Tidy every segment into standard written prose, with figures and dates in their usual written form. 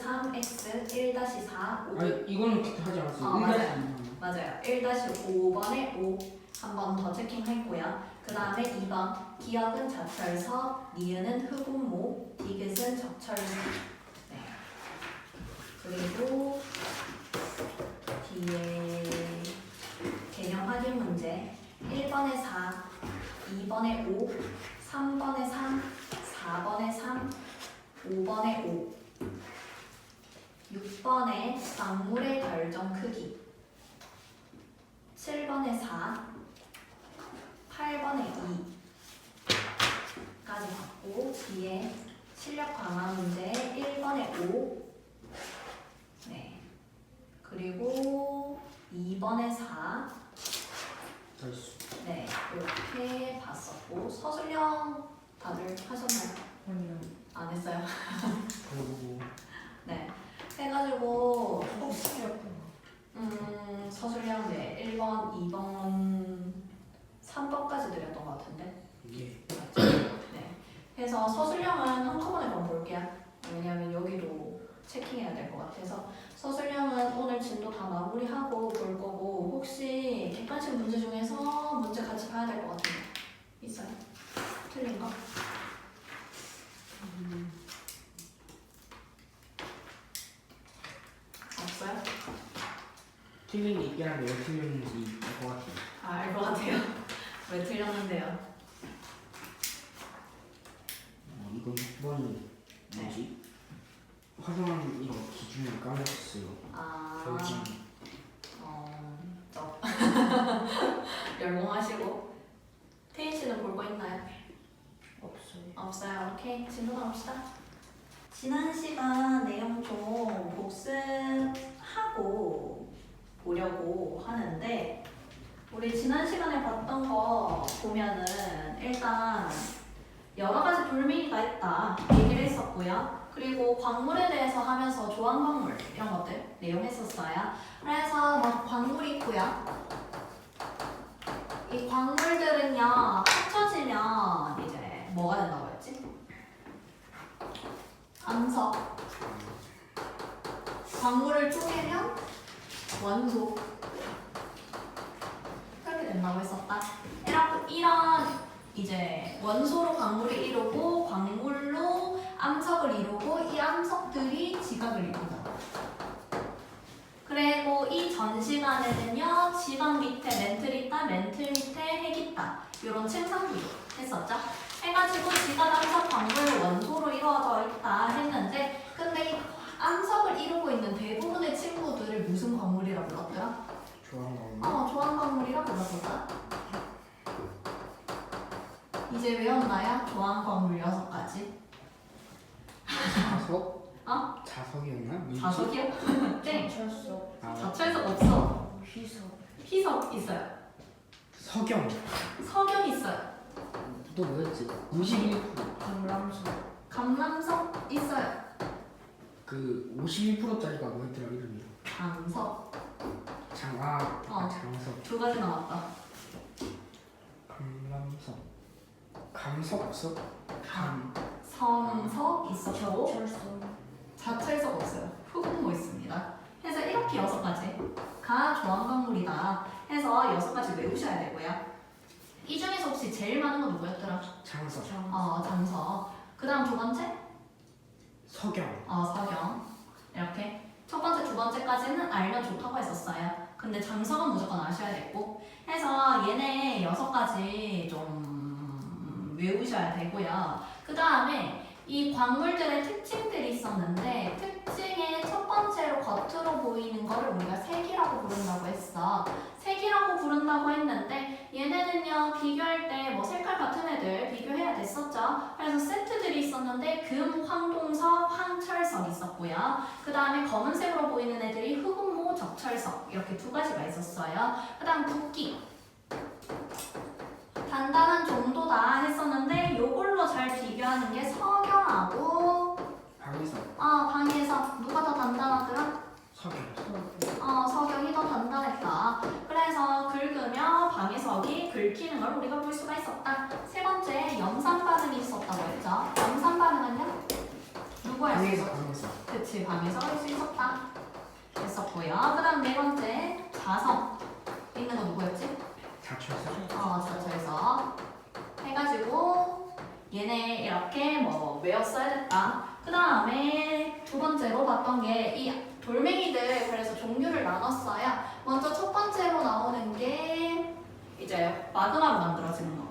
1-3x 1-4 5. 아니 이거는 하지 않았어요. 맞아요. 1-5번에 5 한 번 더 체킹했고요. 그 다음에 2번 기억은 자철서, 니은은 흑운모, 디귿은 적철서. 네. 그리고 뒤에 개념 확인 문제 1번에 4, 2번에 5, 3번에 3, 4번에 3, 5번에 5, 6번에 광물의 결정 크기, 7번에 4, 8번에 2까지 받고 뒤에 실력 강화 문제 1번에 5, 네. 그리고 2번에 4, 네, 이렇게 봤었고 서술형 다들 하셨나요? 아니요. 안 했어요? 그리고 네, 해가지고 혹시 서술형 네 1번, 2번, 3번까지 드렸던 것 같은데 이게 맞죠? 네, 해서 서술형은 한꺼번에 그럼 볼게요. 왜냐하면 여기도 체킹해야 될 것 같아서 서술형은 오늘 진도 다 마무리하고 볼 거고 혹시 객관식 문제 중에서 문제 같이 봐야 될 것 같은데 있어요? 틀린 거? 없어요? 틀린 게 있긴 한데 왜 틀렸는지 알 것 같아요. 알 것 같아요. 왜 틀렸는데요? 이건 6번 뭐지? 화성한 이거 기준을 까먹었어요. 아, 결정. 저 열공하시고 태인 씨는 볼 거 있나요? 없어요. 없어요. 오케이, 진도 나옵시다. 지난 시간 내용 좀 복습하고 보려고 하는데 우리 지난 시간에 봤던 거 보면은 일단 여러 가지 돌멩이가 있다 얘기를 했었고요. 그리고 광물에 대해서 하면서 조항 광물 이런 것들 내용했었어요. 그래서 뭐 광물이 있고요. 이 광물들은요 합쳐지면 이제 뭐가 된다고 했지? 암석. 광물을 쪼개면 원소. 그렇게 된다고 했었다. 이런 이제 원소로 광물을 이루고 광물로 암석을 이루고 이 암석들이 지각을 이룬다. 그리고 이 전 시간에는요 지각 밑에 멘틀 있다, 멘틀 밑에 핵 있다 이런 층상구조 했었죠. 해가지고 지각 암석 광물 원소로 이루어져 있다 했는데 근데 이 암석을 이루고 있는 대부분의 친구들을 무슨 광물이라고 불렀더라? 조항 조항 광물이라고 불렀었다. 이제 외웠나요? 조항 광물 6가지. 자석? 어? 자석이었나? 뭐지? 자석이요? 땡. 철석, 아, 자철석 없어. 휘석, 희석 있어요. 석영. 석영 있어요. 또 뭐였지? 51%. 강람석, 감람석 있어요. 그 51%짜리가 뭐였더라 이름이? 장석 장석. 2가지 나왔다. 강남석. 강석 없어? 성석 있었고 철석, 자철석 없어요. 흑운모 있습니다. 해서 이렇게 6가지가 조항광물이다 해서 6가지 외우셔야 되고요. 이 중에서 혹시 제일 많은 건 누구였더라? 장석. 장석. 그 다음 2번째? 석영. 석영. 이렇게 첫 번째, 2번째까지는 알면 좋다고 했었어요. 근데 장석은 무조건 아셔야 됐고 해서 얘네 6가지 좀 외우셔야 되고요. 그 다음에 이 광물들의 특징들이 있었는데 특징의 첫 번째로 겉으로 보이는 거를 우리가 색이라고 부른다고 했어. 색이라고 부른다고 했는데 얘네는요 비교할 때 뭐 색깔 같은 애들 비교해야 됐었죠. 그래서 세트들이 있었는데 금, 황동석, 황철석 있었고요. 그 다음에 검은색으로 보이는 애들이 흑운모, 적철석 이렇게 2가지가 있었어요. 그 다음 굵기 단단한 정도다 했었는데 요걸로 잘 비교하는 게 석영하고 방석. 방에서 누가 더 단단하더라? 석영. 석영이 더 단단했다. 그래서 긁으며 방해석이 긁히는 걸 우리가 볼 수가 있었다. 세 번째, 염산 반응이 있었다고 했죠. 염산 반응은요? 누구할 수 있어? 방석. 그치. 그치, 밤이 썰일 수 있었다. 했었고요. 그 다음 네 번째, 자성. 있는 거 누구였지? 자초해서 자처해서 해가지고 얘네 이렇게 뭐 외웠어야 됐다. 그 다음에 두 번째로 봤던 게 이 돌멩이들 그래서 종류를 나눴어요. 먼저 첫 번째로 나오는 게 이제 마그마로 만들어지는 거.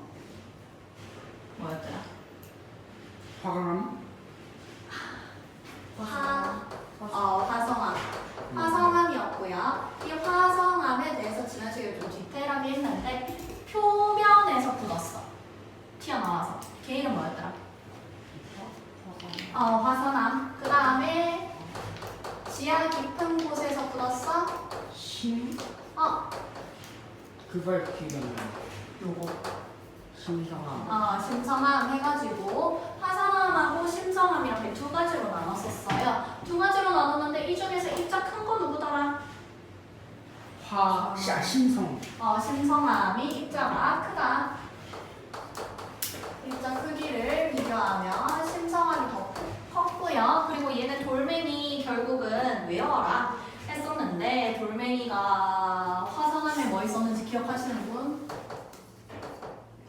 뭐였더라? 화강암 화성암. 화성암이었고요. 이 화성암에 대해서 지난 시간에 좀 디테일하게 했는데 표면에서 굳었어. 튀어나와서. 걔 이름 뭐였더라? 화성암. 그 다음에 지하 깊은 곳에서 굳었어? 신 그걸 기억이 안 나요. 요거. 신성암 심성암 해가지고 화성암하고 심성암 이렇게 두 가지로 나눴었어요. 두 가지로 나눴는데 이 중에서 입자 큰 거 누구더라? 신성 심성암이 입자가 크다. 입자 크기를 비교하면 심성암이 더 컸고요. 그리고 얘는 돌멩이 결국은 외워라 했었는데 돌멩이가 화성암에 뭐 있었는지 기억하시는 분?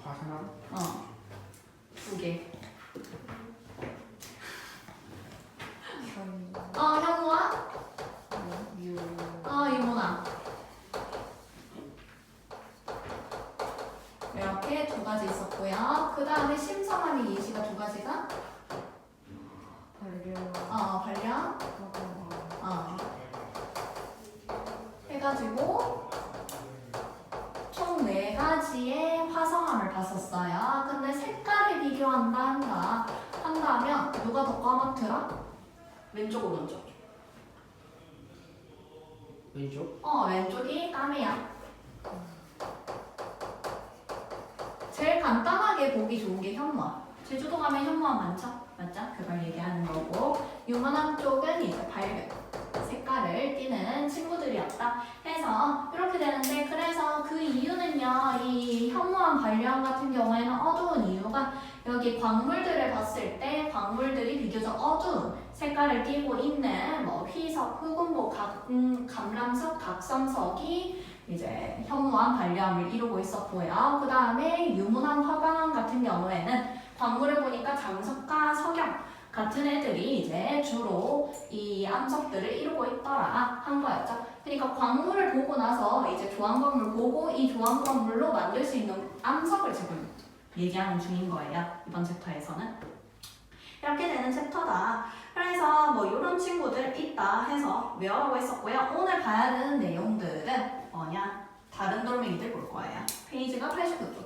화산암 두 개. 현무암? 유문암. 이렇게 두 가지 있었고요. 그 다음에 심성암이 예시가 두 가지가 관련 해가지고 총 네 가지의 화성암을 봤었어요. 근데 색깔을 한다면 누가 더 까맣더라? 왼쪽 오른쪽? 왼쪽 왼쪽이 까매야. 제일 간단하게 보기 좋은 게 현무암. 제주도 가면 현무암 많죠? 맞죠? 그걸 얘기하는 거고 유문암 쪽은 이제 밝은 색깔을 띠는 친구들이었다 해서 이렇게 되는데 그래서 그 이유는요. 이 현무암 관련 같은 경우에는 어두운 이유가 여기 광물들을 봤을 때 광물들이 비교적 어두운 색깔을 띠고 있는 뭐 휘석, 흑운보, 감람석, 각성석이 이제 현무암 반려암을 이루고 있었고요. 그 다음에 유문암, 화강암 같은 경우에는 광물을 보니까 장석과 석영 같은 애들이 이제 주로 이 암석들을 이루고 있더라 한 거였죠. 그러니까 광물을 보고 나서 이제 조항광물 보고 이 조항광물로 만들 수 있는 암석을 지금 얘기하는 중인 거예요. 이번 챕터에서는. 이렇게 되는 챕터다. 그래서 뭐 이런 친구들 있다 해서 외우라고 했었고요. 오늘 봐야 되는 내용들은 뭐냐? 다른 돌멩이들 볼 거예요. 페이지가 89쪽.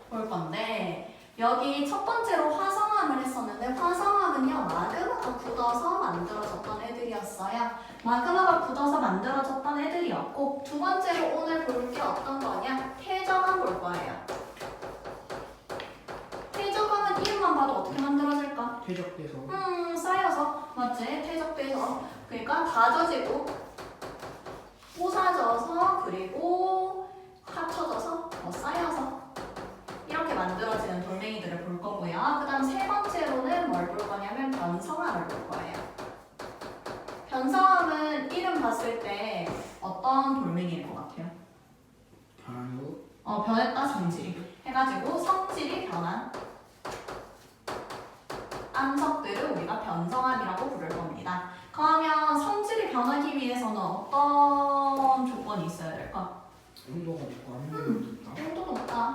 볼 건데 여기 첫 번째로 화성암을 했었는데 화성암은요 마그마가 굳어서 만들어졌던 애들이었어요. 마그마가 굳어서 만들어졌던 애들이었고 두 번째로 오늘 볼 게 어떤 거냐? 퇴적암 볼 거예요. 퇴적암은 이름만 봐도 어떻게 만들어질까? 퇴적돼서 쌓여서 맞지? 퇴적돼서 그러니까 다져지고 뽀사져서 그리고 합쳐져서 쌓여서 이렇게 만들어지는 돌멩이들을 볼 거고요. 그 다음 세 번째로는 뭘 볼 거냐면 변성암을 볼 거예요. 변성암은 이름 봤을 때 어떤 돌멩이일 것 같아요? 변했다 성질이 해가지고 성질이 변한 암석들을 우리가 변성암이라고 부를 겁니다. 그러면 성질이 변하기 위해서는 어떤 조건이 있어야 될까? 온도가 높고 압력이 높다 온도 높다.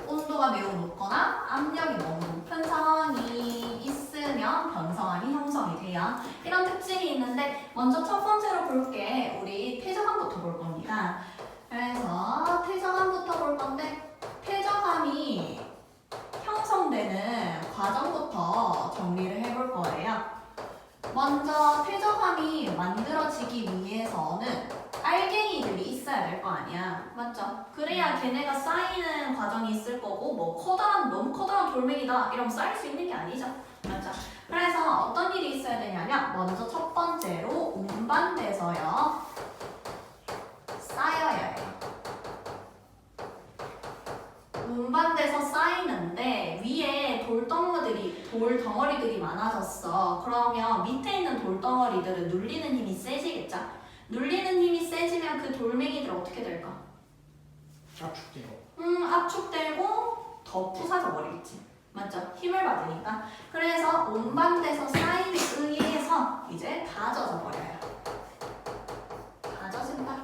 온도가 매우 높거나 압력이 너무 높은 상황이 있으면 변성암이 형성이 돼요. 이런 특징이 있는데 먼저 첫 번째로 볼 게 우리 퇴적암부터 볼 겁니다. 그래서 퇴적암부터 볼 건데 퇴적암이 형성되는 과정부터 정리를 해볼 거예요. 먼저 퇴적암이 만들어지기 위해서는 알갱이들이 있어야 될 거 아니야. 맞죠? 그래야 걔네가 쌓이는 과정이 있을 거고 뭐 너무 커다란 돌멩이다 이러면 쌓일 수 있는 게 아니죠. 맞죠? 그래서 어떤 일이 있어야 되냐면 먼저 첫 번째로 운반돼서요 쌓여야 해요. 운반돼서 쌓이는데 위에 돌덩어리들이 많아졌어. 그러면 밑에 있는 돌덩어리들은 눌리는 힘이 세지겠죠? 눌리는 힘이 세지면 그 돌멩이들 어떻게 될까? 압축돼요. 압축되고 더 부사져 버리겠지. 맞죠? 힘을 받으니까. 그래서 운반돼서 쌓임에 의해서 이제 다져져 버려요. 다져진다.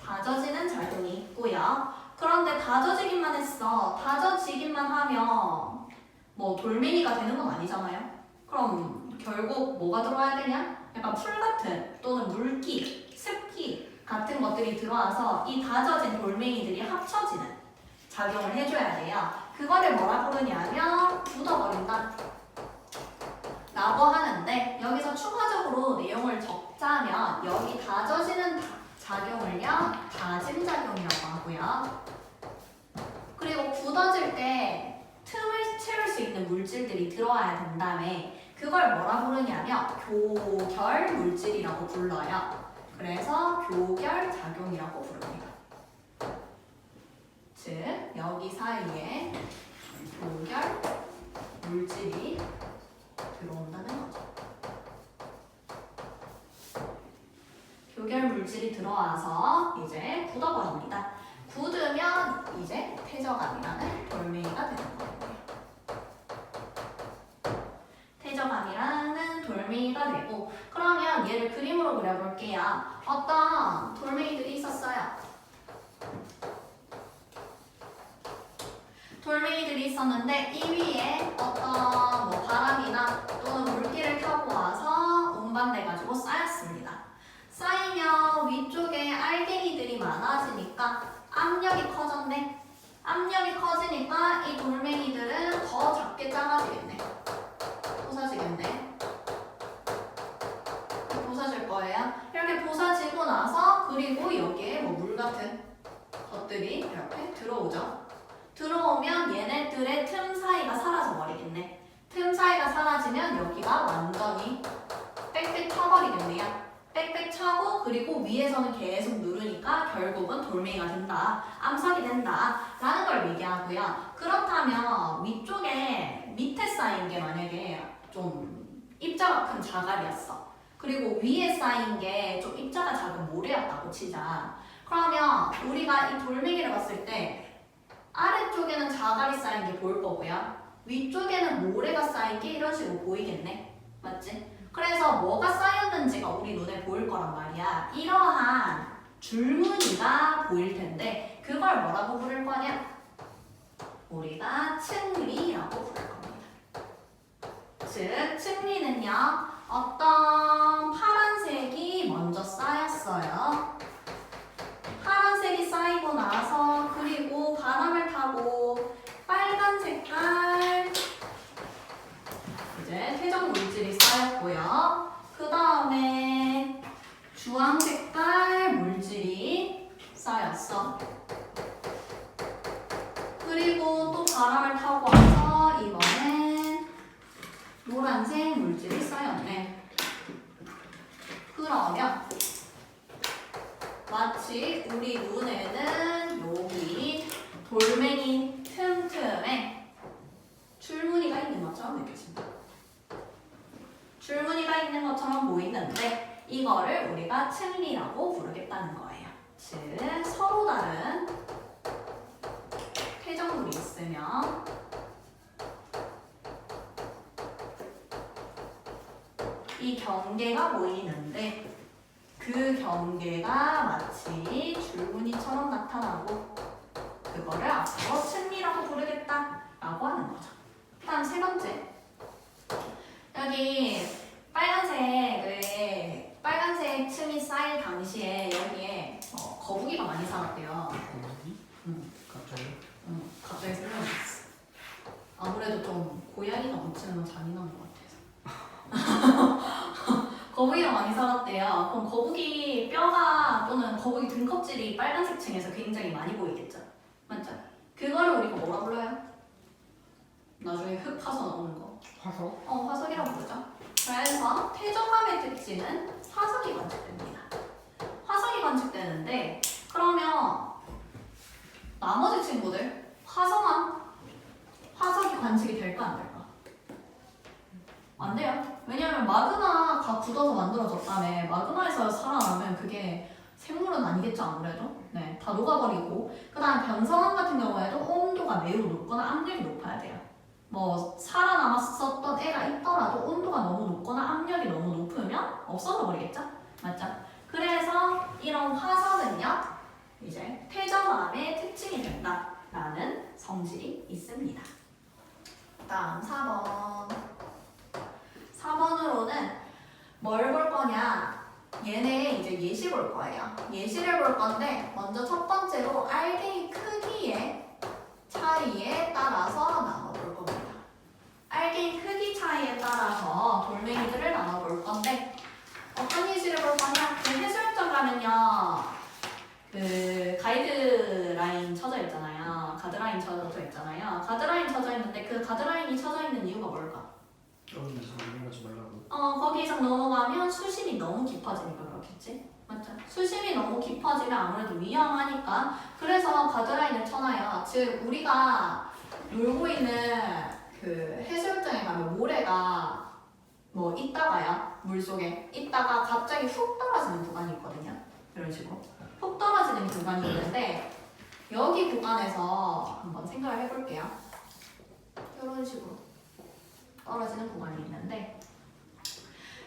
다져지는 작용이 있고요. 그런데 다져지기만 했어. 다져지기만 하면 뭐 돌멩이가 되는 건 아니잖아요. 그럼 결국 뭐가 들어와야 되냐? 약간 풀 같은 또는 물기, 습기 같은 것들이 들어와서 이 다져진 돌멩이들이 합쳐지는 작용을 해줘야 돼요. 그거를 뭐라 부르냐면 굳어버린다 라고 하는데 여기서 추가적으로 내용을 적자면 여기 다져지는 작용을요 다짐작용이라고 하고요. 그리고 굳어질 때 틈을 채울 수 있는 물질들이 들어와야 된다며 그걸 뭐라 부르냐면 교결 물질이라고 불러요. 그래서 교결 작용이라고 부릅니다. 즉 여기 사이에 교결 물질이 들어온다는 거죠. 교결 물질이 들어와서 이제 굳어버립니다. 굳으면 이제 퇴적암이라는 돌멩이가 되는 거예요. 퇴적암이라는 돌멩이가 되고 그러면 얘를 그림으로 그려볼게요. 어떤 돌멩이들이 있었어요. 돌멩이들이 있었는데 이 위에 어떤 뭐 바람이나 또는 물기를 타고 와서 운반돼가지고 쌓였습니다. 쌓이면 위쪽에 알갱이들이 많아지니까 압력이 커졌네. 압력이 커지니까 이 돌멩이들은 더 작게 작아지겠네. 부서지겠네. 부서질 거예요. 이렇게 부서지고 나서 그리고 여기에 뭐 물 같은 것들이 이렇게 들어오죠. 들어오면 얘네들의 틈 사이가 사라져 버리겠네. 틈 사이가 사라지면 여기가 완전히 빽빽 차버리겠네요. 빽빽 차고 그리고 위에서는 계속 누르니까 결국은 돌멩이가 된다. 암석이 된다. 라는 걸 얘기하고요. 그렇다면 위쪽에 밑에 쌓인 게 만약에 좀 입자가 큰 자갈이었어. 그리고 위에 쌓인 게 좀 입자가 작은 모래였다고 치자. 그러면 우리가 이 돌멩이를 봤을 때 아래쪽에는 자갈이 쌓인 게 보일 거고요. 위쪽에는 모래가 쌓인 게 이런 식으로 보이겠네. 맞지? 그래서 뭐가 쌓였는지가 우리 눈에 보일 거란 말이야. 이러한 줄무늬가 보일 텐데 그걸 뭐라고 부를 거냐? 우리가 층리라고 부를 겁니다. 즉, 층리는요. 어떤 파란색이 먼저 쌓였어요. 파란색이 쌓이고 나서 그리고 바람을 타고 빨간 색깔 이제 퇴적 물질이 쌓였고요. 그 다음에 주황 색깔 물질이 쌓였어. 그리고 또 바람을 타고 와서 이번엔 노란색 물질이 쌓였네. 그러면 마치 우리 눈에는 여기 돌멩이 틈틈에 줄무늬가 있는 것처럼 느껴진다. 줄무늬가 있는 것처럼 보이는데 이거를 우리가 층리라고 부르겠다는 거예요. 즉 서로 다른 퇴적물이 있으면 이 경계가 보이는데 그 경계가 마치 줄무늬처럼 나타나고 그거를 앞으로 층리라고 부르겠다라고 하는 거죠. 다음 세 번째. 여기 빨간색 층이 쌓일 당시에 여기에 거북이가 많이 살았대요. 거북이? 갑자기? 갑자기 생각났어. 아무래도 좀 고양이가 넘치는 건 잔인한 것 같아서. 거북이가 많이 살았대요. 그럼 거북이 뼈가 또는 거북이 등껍질이 빨간색 층에서 굉장히 많이 보이겠죠? 맞죠? 그거를 우리가 뭐라 불러요? 나중에 흙 파서 나오는 거. 화석? 화석이라고 부르죠. 그래서 퇴적암의 특징은 화석이 관측됩니다. 화석이 관측되는데 그러면 나머지 친구들 화석이 관측이 될까 안 될까? 안 돼요. 왜냐면 마그마가 굳어서 만들어졌다며 마그마에서 살아나면 그게 생물은 아니겠죠 아무래도. 네, 다 녹아버리고 그 다음 변성암 같은 경우에도 온도가 매우 높거나 압력이 높아야 돼요. 뭐 살아남았었던 애가 있더라도 온도가 너무 높거나 압력이 너무 높으면 없어져 버리겠죠? 맞죠? 그래서 이런 화석은요 이제 퇴적암의 특징이 된다라는 성질이 있습니다. 다음 4번으로는 뭘 볼 거냐? 얘네 이제 예시 볼 거예요. 예시를 볼 건데 먼저 첫 번째로 알갱이 크기의 차이에 따라서 나눠볼 겁니다. 알갱이 크기 차이에 따라서 돌멩이들을 나눠볼 건데 어떤 예시를 볼 거냐? 그 해수욕장 가면요 그 가이드라인 쳐져 있잖아요. 가드라인 쳐져 있잖아요. 가드라인 쳐져 있는데 그 가드라인이 쳐져 있는 이유가 뭘까? 이상 넘어가지 말라고. 거기 이상 넘어가면 수심이 너무 깊어지니까 그렇겠지? 맞죠? 수심이 너무 깊어지면 아무래도 위험하니까 그래서 가드라인을 쳐놔요. 즉 우리가 놀고 있는 그 해수욕장에 가면 모래가 뭐 있다가요 물속에 있다가 갑자기 훅 떨어지는 구간이 있거든요. 이런 식으로 훅 떨어지는 구간이 있는데 여기 구간에서 한번 생각을 해볼게요. 이런 식으로 떨어지는 구간이 있는데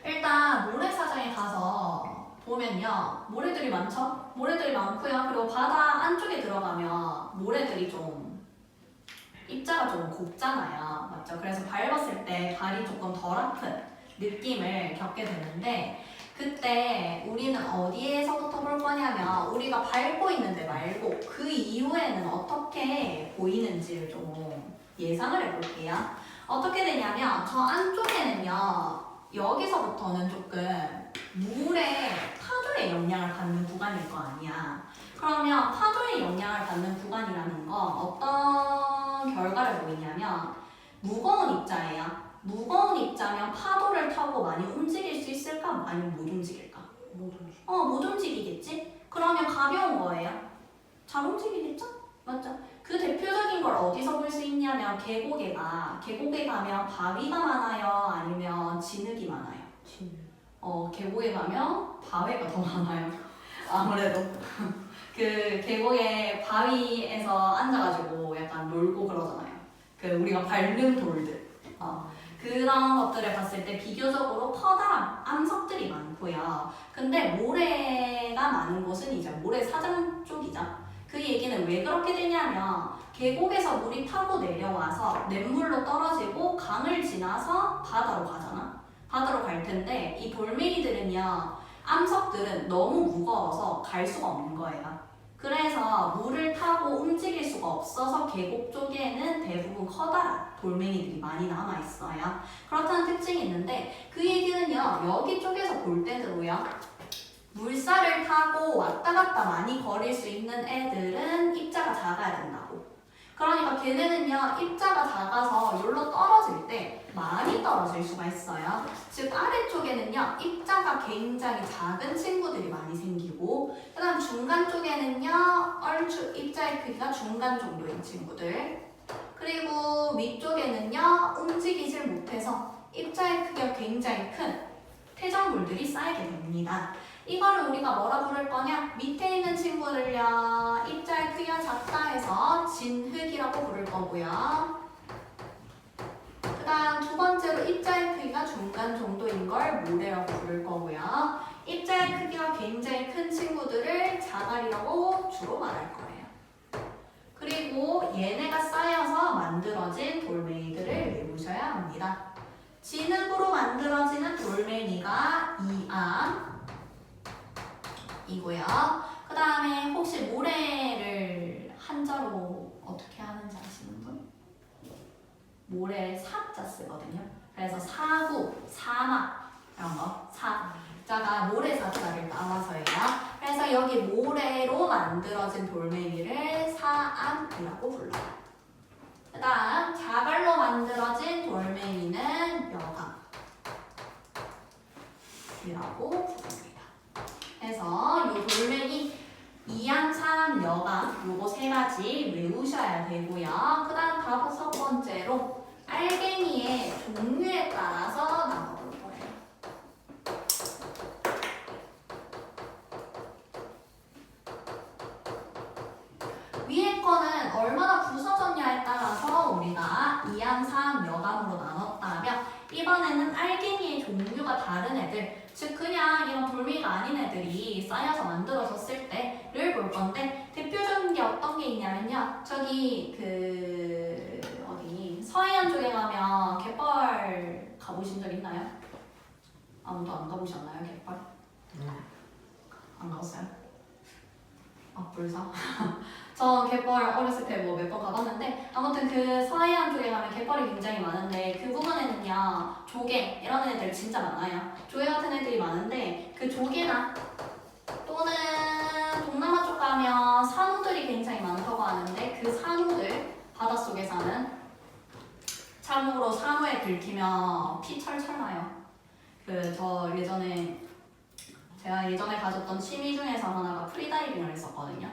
일단 모래사장에 가서 보면요 모래들이 많죠? 모래들이 많고요. 그리고 바다 안쪽에 들어가면 모래들이 좀 입자가 좀 곱잖아요. 맞죠? 그래서 밟았을 때 발이 조금 덜 아픈 느낌을 겪게 되는데 그때 우리는 어디에서부터 볼 거냐면 우리가 밟고 있는데 말고 그 이후에는 어떻게 보이는지를 좀 예상을 해볼게요. 어떻게 되냐면 저 안쪽에는요 여기서부터는 조금 물의 파도의 영향을 받는 구간일 거 아니야. 그러면 파도의 영향을 받는 구간이라는 건 어떤 결과를 보이냐면 무거운 입자예요. 무거운 입자면 파도를 타고 많이 움직일 수 있을까? 아니면 못 움직일까? 못 움직이겠지? 그러면 가벼운 거예요. 잘 움직이겠죠? 맞죠? 그 대표적인 걸 어디서 볼 수 있냐면 계곡에 가면 바위가 많아요? 아니면 진흙이 많아요? 계곡에 가면 바위가 더 많아요. 아무래도 그 계곡에 바위에서 앉아가지고 약간 놀고 그러잖아요. 그 우리가 밟는 돌들 그런 것들을 봤을 때 비교적으로 커다란 암석들이 많고요. 근데 모래가 많은 곳은 이제 모래사장 쪽이죠. 그 얘기는 왜 그렇게 되냐면 계곡에서 물이 타고 내려와서 냇물로 떨어지고 강을 지나서 바다로 가잖아. 바다로 갈 텐데 이 돌멩이들은요 암석들은 너무 무거워서 갈 수가 없는 거예요. 그래서 물을 타고 움직일 수가 없어서 계곡 쪽에는 대부분 커다란 돌멩이들이 많이 남아있어요. 그렇다는 특징이 있는데 그 얘기는요 여기 쪽에서 볼 때도요 물살을 타고 왔다 갔다 많이 거릴 수 있는 애들은 입자가 작아야 된다고. 그러니까 걔네는요 입자가 작아서 여기로 떨어질 때 많이 떨어질 수가 있어요. 즉 아래쪽에는요 입자가 굉장히 작은 친구들이 많이 생기고 그 다음 중간 쪽에는요 얼추 입자의 크기가 중간 정도인 친구들 그리고 위쪽에는요 움직이질 못해서 입자의 크기가 굉장히 큰 퇴적물들이 쌓이게 됩니다. 이거를 우리가 뭐라 부를 거냐? 밑에 있는 친구들요 입자의 크기가 작다 해서 진흙이라고 부를 거고요. 그 다음 두 번째로 입자의 크기가 중간 정도인 걸 모래라고 부를 거고요. 입자의 크기가 굉장히 큰 친구들을 자갈이라고 주로 말할 거예요. 그리고 얘네가 쌓여서 만들어진 돌멩이들을 외우셔야 합니다. 진흙으로 만들어지는 돌멩이가 이암 이고요. 그 다음에 혹시 모래를 한자로 어떻게 하는지 아시는 분? 모래 사자 쓰거든요. 그래서 사구, 사막 이런 거 사자가 모래 사자를 따와서예요. 그래서 여기 모래로 만들어진 돌멩이를 사암이라고 불러요. 그 그 다음 자갈로 만들어진 돌멩이는 여감이라고 부릅니다. 그래서 이 돌멩이 2항, 3항, 여감 요거 세 가지 외우셔야 되고요. 그 다음 다섯 번째로 알갱이의 종류에 따라서 나눠볼 거예요. 위에 거는 얼마나 부서졌냐에 따라서 우리가 2항, 3항, 여감으로 나눴다면 이번에는 알갱이의 종류가 다른 애들, 즉 그냥 이런 돌멩이가 아닌 애들이 쌓여서 만들어졌을 때를 볼 건데 대표적인 게 어떤 게 있냐면요. 저기 어디 서해안 쪽에 가면 갯벌 가보신 적 있나요? 아무도 안 가보셨나요, 갯벌? 안 가봤어요? 아, 불사? 저 갯벌 어렸을 때 뭐 몇 번 가봤는데 아무튼 그 서해안 쪽에 가면 갯벌이 굉장히 많은데 그 부분에는요 조개 이런 애들 진짜 많아요. 조개 같은 애들이 많은데 그 조개나 또는 동남아 쪽 가면 산호들이 굉장히 많다고 하는데 그 산호들 바닷속에 사는 참으로 산호에 긁히면 피 철철 나요. 제가 예전에 가졌던 취미 중에서 하나가 프리다이빙을 했었거든요.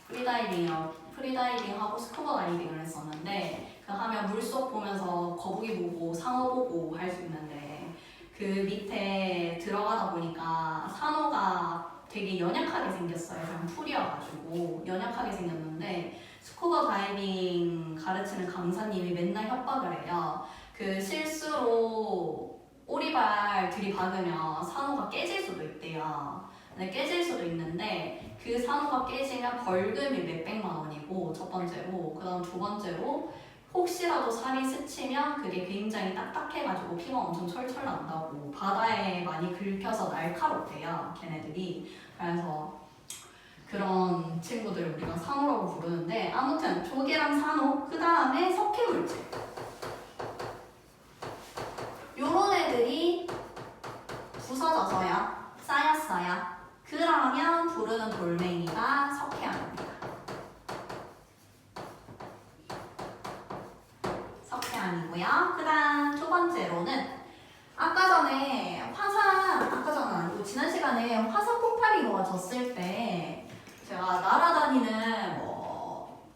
프리다이빙하고 스쿠버 다이빙을 했었는데 그 하면 물속 보면서 거북이 보고 상어 보고 할 수 있는데 그 밑에 들어가다 보니까 산호가 되게 연약하게 생겼어요. 그냥 풀이어가지고 연약하게 생겼는데 스쿠버 다이빙 가르치는 강사님이 맨날 협박을 해요. 그 실수로 오리발 들이박으면 산호가 깨질 수도 있대요. 네, 깨질 수도 있는데 그 산호가 깨지면 벌금이 몇백만 원이고 첫 번째로, 그 다음 두 번째로 혹시라도 살이 스치면 그게 굉장히 딱딱해가지고 피가 엄청 철철 난다고, 바다에 많이 긁혀서 날카롭대요 걔네들이. 그래서 그런 친구들 우리가 산호라고 부르는데 아무튼 조개랑 산호, 그 다음에 석회물질 요런 애들이 부서져서요 쌓였어요. 그러면 부르는 돌멩이가 석회암입니다. 석회암이고요. 그 다음 두 번째로는 아까 전에 아니고 지난 시간에 화산 폭발이 이루어졌을 때 제가 날아다니는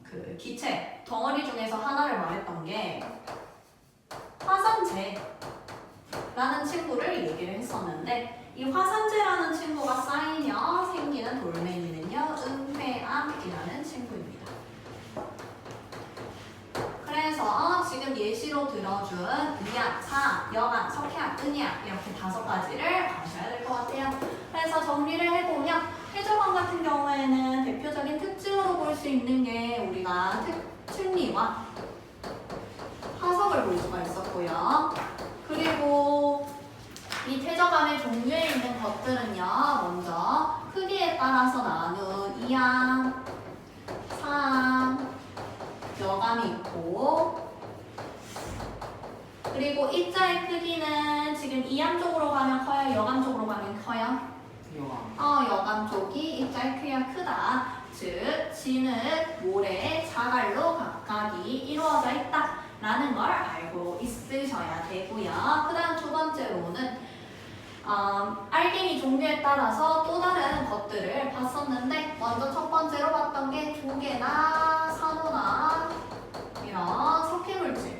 그 기체 덩어리 중에서 하나를 말했던 게 화산재라는 친구를 얘기를 했었는데 이 화산재라는 친구가 쌓이며 생기는 돌멩이는요 은폐암이라는 친구입니다. 그래서 지금 예시로 들어준 이암, 사암, 여암, 석회암, 은이암 이렇게 다섯 가지를 아셔야 될 것 같아요. 그래서 정리를 해보면 해저암 같은 경우에는 대표적인 특징으로 볼 수 있는 게 우리가 특리와 화석을 볼 수가 있었고요. 그리고 이 퇴적암의 종류에 있는 것들은요 먼저 크기에 따라서 나눈 이암, 사암, 여감이 있고, 그리고 입자의 크기는 지금 이암 쪽으로 가면 커요? 여감 쪽으로 가면 커요? 여감 쪽이 입자의 크기가 크다. 즉 진흙, 모래, 자갈로 각각이 이루어져 있다라는 걸 알고 있으셔야 되고요. 그 다음 두 번째로는 알갱이 종류에 따라서 또 다른 것들을 봤었는데 먼저 첫 번째로 봤던 게 조개나 산호나 이런 석회물질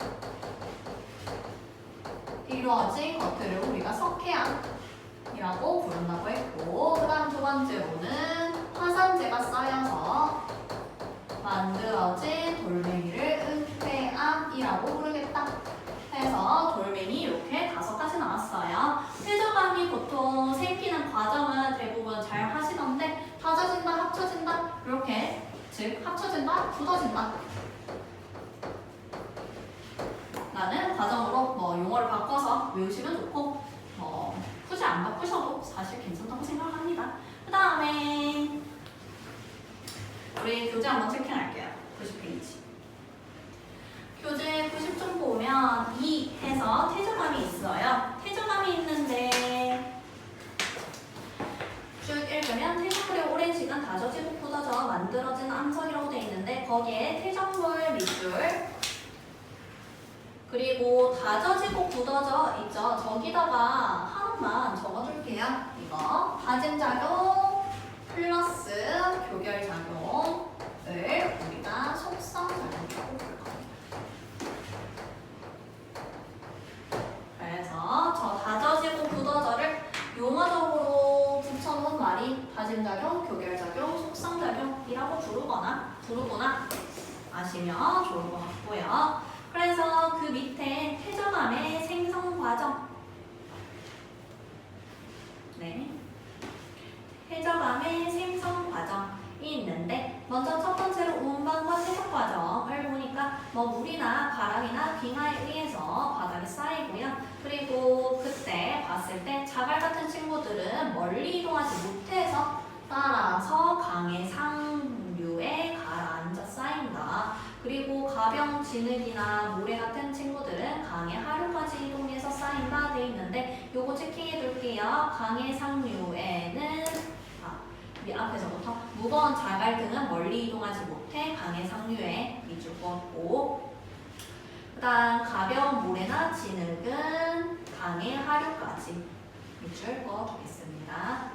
이루어진 것들을 우리가 석회암이라고 부른다고 했고, 그 다음 두 번째로는 화산재가 쌓여서 만들어진 돌멩이를 은폐암이라고 부르겠다 해서 돌멩이 이렇게 다섯 가지 나왔어요. 퇴적암이 보통 생기는 과정은 대부분 잘 하시던데 다져진다, 합쳐진다 이렇게, 즉 합쳐진다, 굳어진다 라는 과정으로 용어를 바꿔서 외우시면 좋고 굳이 안 바꾸셔도 사실 괜찮다고 생각합니다. 그 다음에 우리 교재 한번 체킹할게요. 90페이지. 교재 90쪽 보면 2 해서 퇴적암이 있어요. 퇴적암이 있는데 쭉 읽으면 퇴적물이 오랜 시간 다져지고 굳어져 만들어진 암석이라고 되어 있는데 거기에 퇴적물 밑줄 그리고 다져지고 굳어져 있죠. 저기다가 하나만 적어줄게요. 이거 다짐 작용 플러스 교결 작용을 우리가 속성 작용이라고 부를 겁니다. 그래서 저 다져지고 굳어져를 용어적으로 붙여놓은 말이 다짐작용, 교결작용, 속성작용이라고 부르거나 아시면 좋을 것 같고요. 그래서 그 밑에 퇴적암의 생성 과정, 네, 퇴적암의 생성 과정이 있는데 먼저 첫 번째로 운반과 퇴적 과정을 보니까 뭐 물이나 바람이나 빙하에 의해서 바닥에 쌓이고요. 그리고 그때 봤을 때 자갈 같은 친구들은 멀리 이동하지 못해서 따라서 강의 상류에 가라앉아 쌓인다. 그리고 가병 진흙이나 모래 같은 친구들은 강의 하류까지 이동해서 쌓인다 돼 있는데 요거 체킹해 둘게요. 강의 상류에는 앞에서부터 무거운 자갈 등은 멀리 이동하지 못해 강의 상류에 밑줄 긋고, 그 다음 가벼운 모래나 진흙은 강의 하류까지 밑줄 그어두겠습니다.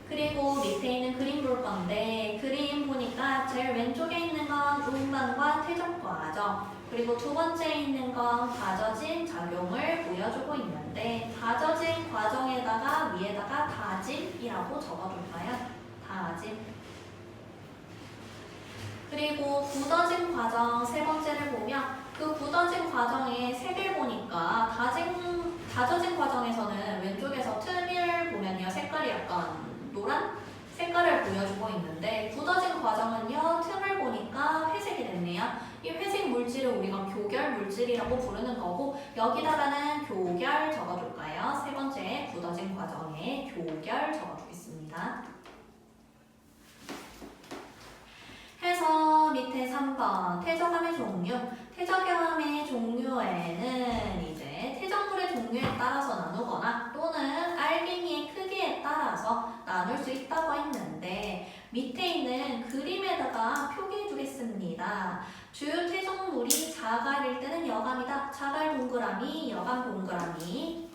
그리고 밑에 있는 그림 볼 건데, 그림 보니까 제일 왼쪽에 있는 건 운반과 퇴적 과정, 그리고 두 번째에 있는 건 다져진 작용을 보여주고 있는데, 다져진 과정에다가 위에다가 다짐이라고 적어둘까요? 다짐. 그리고 굳어진 과정 세 번째를 보면 그 굳어진 과정의 색을 보니까 다져진 과정에서는 왼쪽에서 틈을 보면요, 색깔이 약간 노란 색깔을 보여주고 있는데, 굳어진 과정은요, 틈을 보니까 회색이 됐네요. 이 회색 물질을 우리가 교결 물질이라고 부르는 거고, 여기다가는 교결 적어둘까요? 세 번째 굳어진 과정에 교결 적어두겠습니다. 해서 밑에 3번 퇴적암의 종류. 퇴적암의 종류에는 이제 퇴적물의 종류에 따라서 나누거나 또는 알갱이의 크기에 따라서 나눌 수 있다고 했는데, 밑에 있는 그림에다가 표기해 두겠습니다. 주요 퇴적물이 자갈일 때는 여감이다. 자갈 동그라미, 여감 동그라미.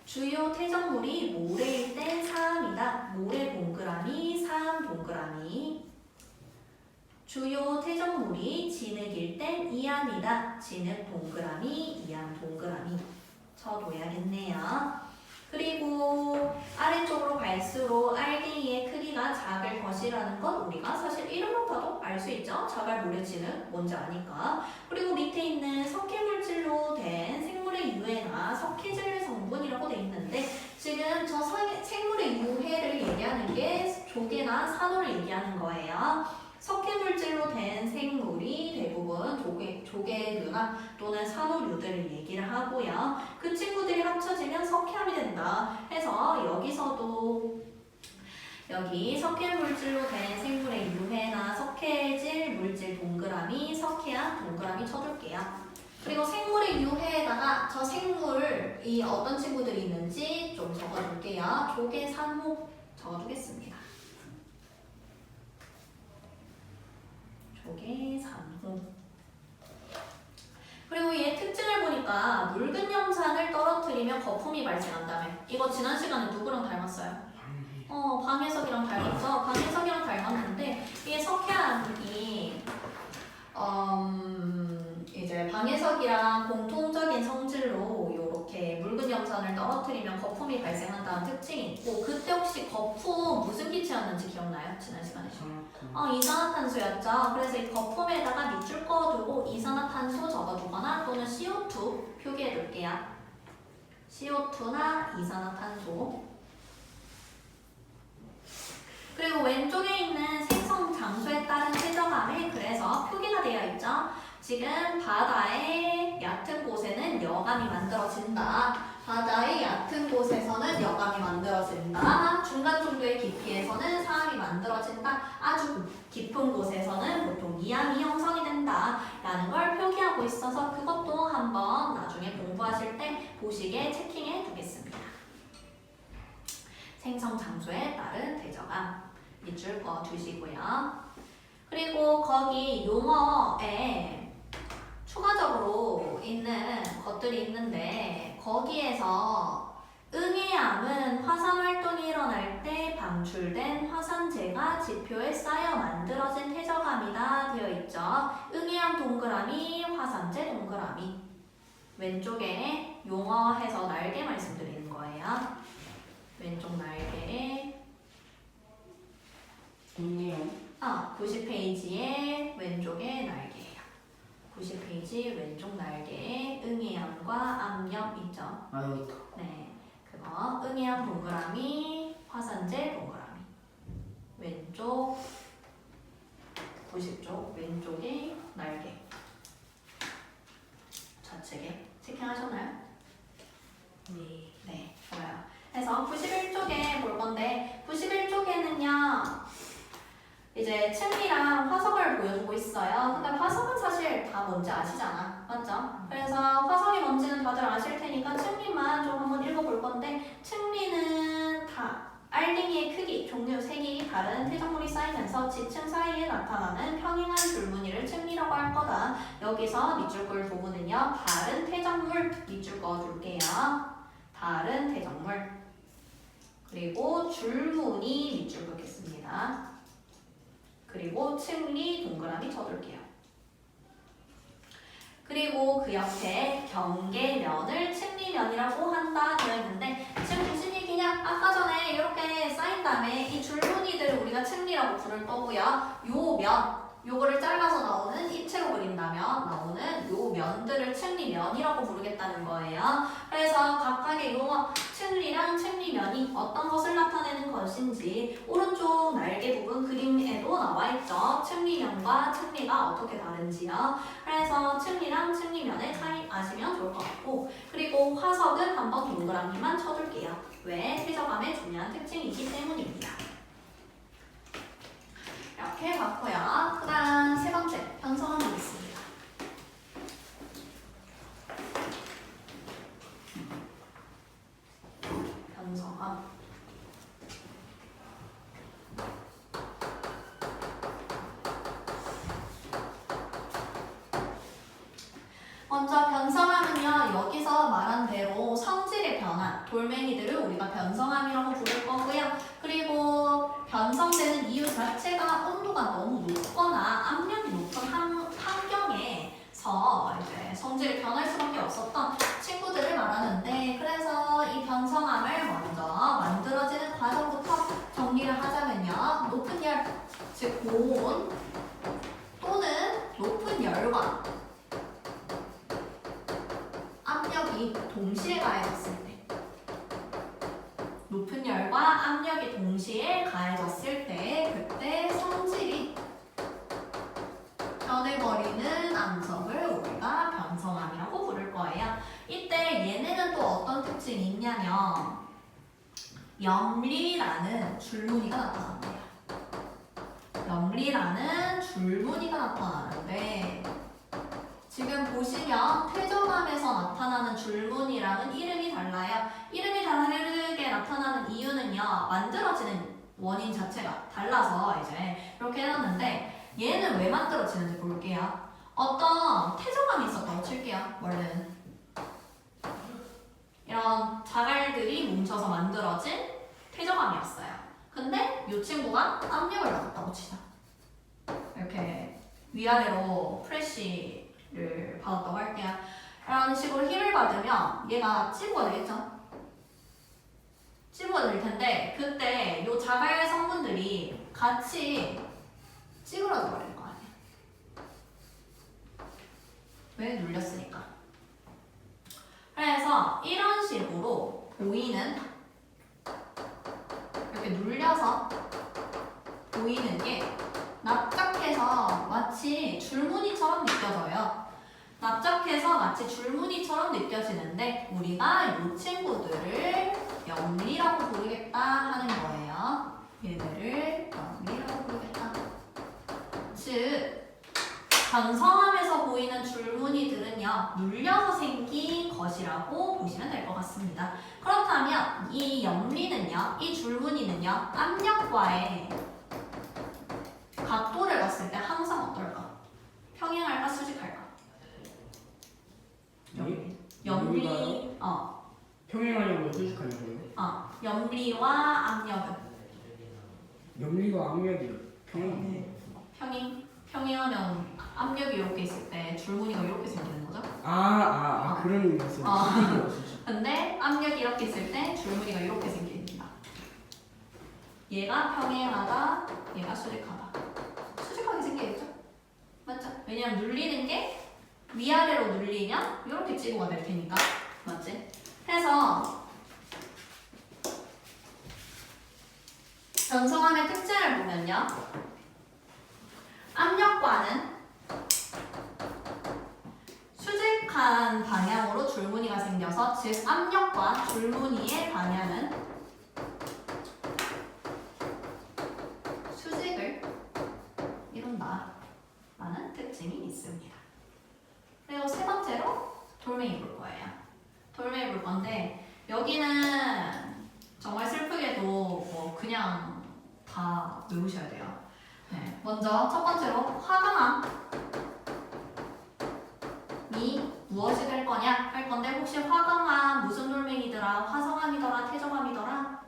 주요 퇴적물이 모래일 땐 사암이다. 모래 동그라미, 사암 동그라미. 주요 퇴적물이 진흙일 땐 이암이다. 진흙 동그라미, 이암 동그라미. 쳐둬야겠네요. 그리고 아래쪽으로 갈수록 알갱이의 크기가 작을 것이라는 건 우리가 사실 이름만 봐도 알 수 있죠. 자갈, 모래, 진흙 뭔지 아니까. 그리고 밑에 있는 석회물질로 된 생물의 유해나 석회질 성분이라고 돼 있는데, 지금 저 생물의 유해를 얘기하는 게 조개나 산호를 얘기하는 거예요. 석회물질로 된 생물이 대부분 조개류나 또는 산호류들을 얘기를 하고요. 그 친구들이 합쳐지면 석회암이 된다 해서 여기서도 여기 석회물질로 된 생물의 유해나 석회질 물질 동그라미, 석회암 동그라미 쳐줄게요. 그리고 생물의 유해에다가 저 생물이 어떤 친구들이 있는지 좀 적어줄게요. 조개, 산호 적어주겠습니다. 조개, 산호. 그리고 얘 특징을 보니까 묽은 염산을 떨어뜨리면 거품이 발생한다며. 이거 지난 시간에 누구랑 닮았어요? 방해석이랑 닮았죠? 방해석이랑 닮았는데 이게 석회암이 이제 방해석이랑 공통적인 성질로 이렇게 묽은 염산을 떨어뜨리면 거품이 발생한다는 특징이 있고, 그때 혹시 거품 무슨 기체였는지 기억나요? 지난 시간에. 이산화탄소였죠. 그래서 이 거품에다가 밑줄 그어두고 이산화탄소 적어두거나 또는 CO2 표기해둘게요. CO2나 이산화탄소. 그리고 왼쪽에 있는 생성 장소에 따른 퇴적암에 그래서 표기가 되어 있죠. 지금 바다의 얕은 곳에는 여감이 만들어진다. 바다의 얕은 곳에서는 여감이 만들어진다. 중간 정도의 깊이에서는 사암이 만들어진다. 아주 깊은 곳에서는 보통 이암이 형성이 된다. 라는 걸 표기하고 있어서 그것도 한번 나중에 공부하실 때 보시게 체킹해 두겠습니다. 생성 장소에 따른 퇴적암 밑줄 그어 두시고요. 그리고 거기 용어에 추가적으로 있는 것들이 있는데 거기에서 응해암은 화산 활동이 일어날 때 방출된 화산재가 지표에 쌓여 만들어진 퇴적암이다 되어 있죠. 응해암 동그라미, 화산재 동그라미. 왼쪽에 용어해서 날개 말씀드리는 거예요. 왼쪽 날개. 90페이지의 왼쪽에 날개예요. 90페이지 왼쪽 날개에 응해암과 압력 있죠. 아 여기 있다. 네, 그거 응해암 동그라미, 화산재 동그라미. 왼쪽 90쪽 왼쪽에 날개. 좌측에 체킹하셨나요? 네. 네, 좋아요. 그래서 91쪽에 볼 건데 91쪽에는요. 이제 층리랑 화석을 보여주고 있어요. 근데 화석은 사실 다 뭔지 아시잖아. 맞죠? 그래서 화석이 뭔지는 다들 아실 테니까 층리만 좀 한번 읽어볼 건데 층리는 다 알갱이의 크기, 종류, 색이 다른 퇴적물이 쌓이면서 지층 사이에 나타나는 평행한 줄무늬를 층리라고 할 거다. 여기서 밑줄 글 부분은요. 다른 퇴적물 밑줄 그어줄게요. 다른 퇴적물. 그리고 줄무늬 밑줄 긋겠습니다. 그리고 층리 동그라미 쳐둘게요. 그리고 그 옆에 경계면을 층리면이라고 한다 되어 있는데 지금 무슨 얘기냐? 아까 전에 이렇게 쌓인 다음에 이 줄무늬들을 우리가 층리라고 부를 거고요. 요 면, 요거를 잘라서 나오는 입체로 그린다면 나오는 요 면들을 층리면이라고 부르겠다는 거예요. 그래서 각각의 용어 층리랑 층리면이 어떤 것을 나타내는 것인지 오른쪽 날개 부분 그림에도 나와 있죠. 층리면과 층리가 어떻게 다른지요. 그래서 층리랑 층리면의 차이 아시면 좋을 것 같고 그리고 화석은 한번 동그라미만 쳐줄게요. 왜? 퇴적암의 중요한 특징이기 때문입니다. 이렇게 봤고요. 그 다음 세 번째 변성암이 있습니다. 변성암. 먼저 변성암은요. 여기서 말한 대로 성질의 변화, 돌멩이들을 우리가 변성암이라고 부를 거고요. 그리고 변성되는 이유 자체가 온도가 너무 높거나 압력이 높은 환경에서 이제 성질이 변할 수밖에 없었던 친구들을 말하는데 그래서 이 변성암을 먼저 만들어지는 과정부터 정리를 하자면요. 높은 열, 즉 고온 또는 높은 열과 압력이 동시에 가해졌을 때 높은 열과 압력이 동시에 가해졌을 때 그때 성질이 변해버리는 암석을 우리가 변성암이라고 부를 거예요. 이때 얘네는 또 어떤 특징이 있냐면 염리라는 줄무늬가 나타납니다. 염리라는 줄무늬가 나타나는데 지금 보시면 퇴적암에서 나타나는 줄무늬랑은 이름이 달라요. 이름이 다르게 나타나는 이유는요. 만들어지는 원인 자체가 달라서 이제 이렇게 해놨는데 얘는 왜 만들어지는지 볼게요. 어떤 퇴적암이 있었다고 칠게요. 원래는 이런 자갈들이 뭉쳐서 만들어진 퇴적암이었어요. 근데 이 친구가 압력을 받았다고 치자. 이렇게 위아래로 프레쉬를 받았다고 할게요. 이런 식으로 힘을 받으면 얘가 찌부가 되겠죠? 찌부가 될 텐데 그때 이 자갈 성분들이 같이 찌그러져 버릴 거 아니에요. 왜? 눌렸으니까. 그래서 이런 식으로 보이는 이렇게 눌려서 보이는 게 납작해서 마치 줄무늬처럼 느껴져요. 납작해서 마치 줄무늬처럼 느껴지는데 우리가 이 친구들을 염리라고 부르겠다 하는 거예요. 얘들을 염리라고 부르겠다. 즉 변성암에서 보이는 줄무늬들은요 눌려서 생긴 것이라고 보시면 될 것 같습니다. 그렇다면 이 염리는요, 이 줄무늬는요 압력과의 각도를 봤을 때 항상 어떨까? 평행할까 수직할까? 염리, 평행하려고 수직하려고요? 염리와 압력은 염리와 압력이 평행. 평행하면 압력이 이렇게 있을 때 줄무늬가 이렇게 생기는 거죠. 그런 의미였어요. 근데 압력이 이렇게 있을 때 줄무늬가 이렇게 생깁니다. 얘가 평행하다, 얘가 수직하다. 수직하게 생기겠죠? 맞죠? 왜냐면 눌리는 게 위아래로 눌리면 이렇게 찌고가 될 테니까. 맞지? 그래서 전성함의 특징을 보면요. 압력과는 수직한 방향으로 줄무늬가 생겨서 즉 압력과 줄무늬의 방향은 수직을 이룬다 라는 특징이 있습니다. 그리고 세 번째로 돌멩이 볼 거예요. 돌멩이 볼 건데 여기는 정말 슬프게도 뭐 그냥 다 외우셔야 돼요. 네, 먼저 첫 번째로 화강암이 무엇이 될 거냐 할 건데 혹시 화강암 무슨 돌멩이더라? 화성암이더라? 태적암이더라?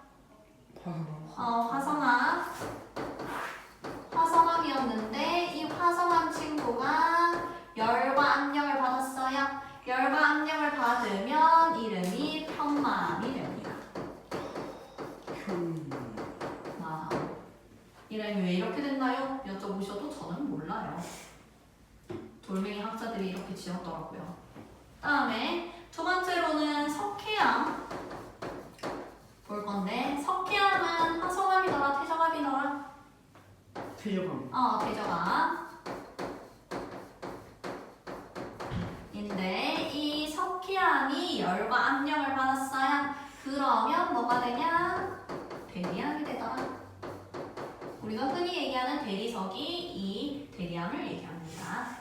화성암이었는데 이 화성암 친구가 열과 압력을 받았어요. 열과 압력을 받으면 이름이 편마암이 됩니다. 이름이 왜 이렇게 됐나요? 여쭤보셔도 저는 몰라요. 돌멩이 학자들이 이렇게 지었더라고요. 다음에 두 번째로는 석회암 볼 건데 석회암은 화성암이더라? 태적암이더라? 태적암. 태적암. 인데 이 석회암이 열과 압력을 받았어요. 그러면 뭐가 되냐? 대리암이 되더라. 우리가 흔히 얘기하는 대리석이 이 대리암을 얘기합니다.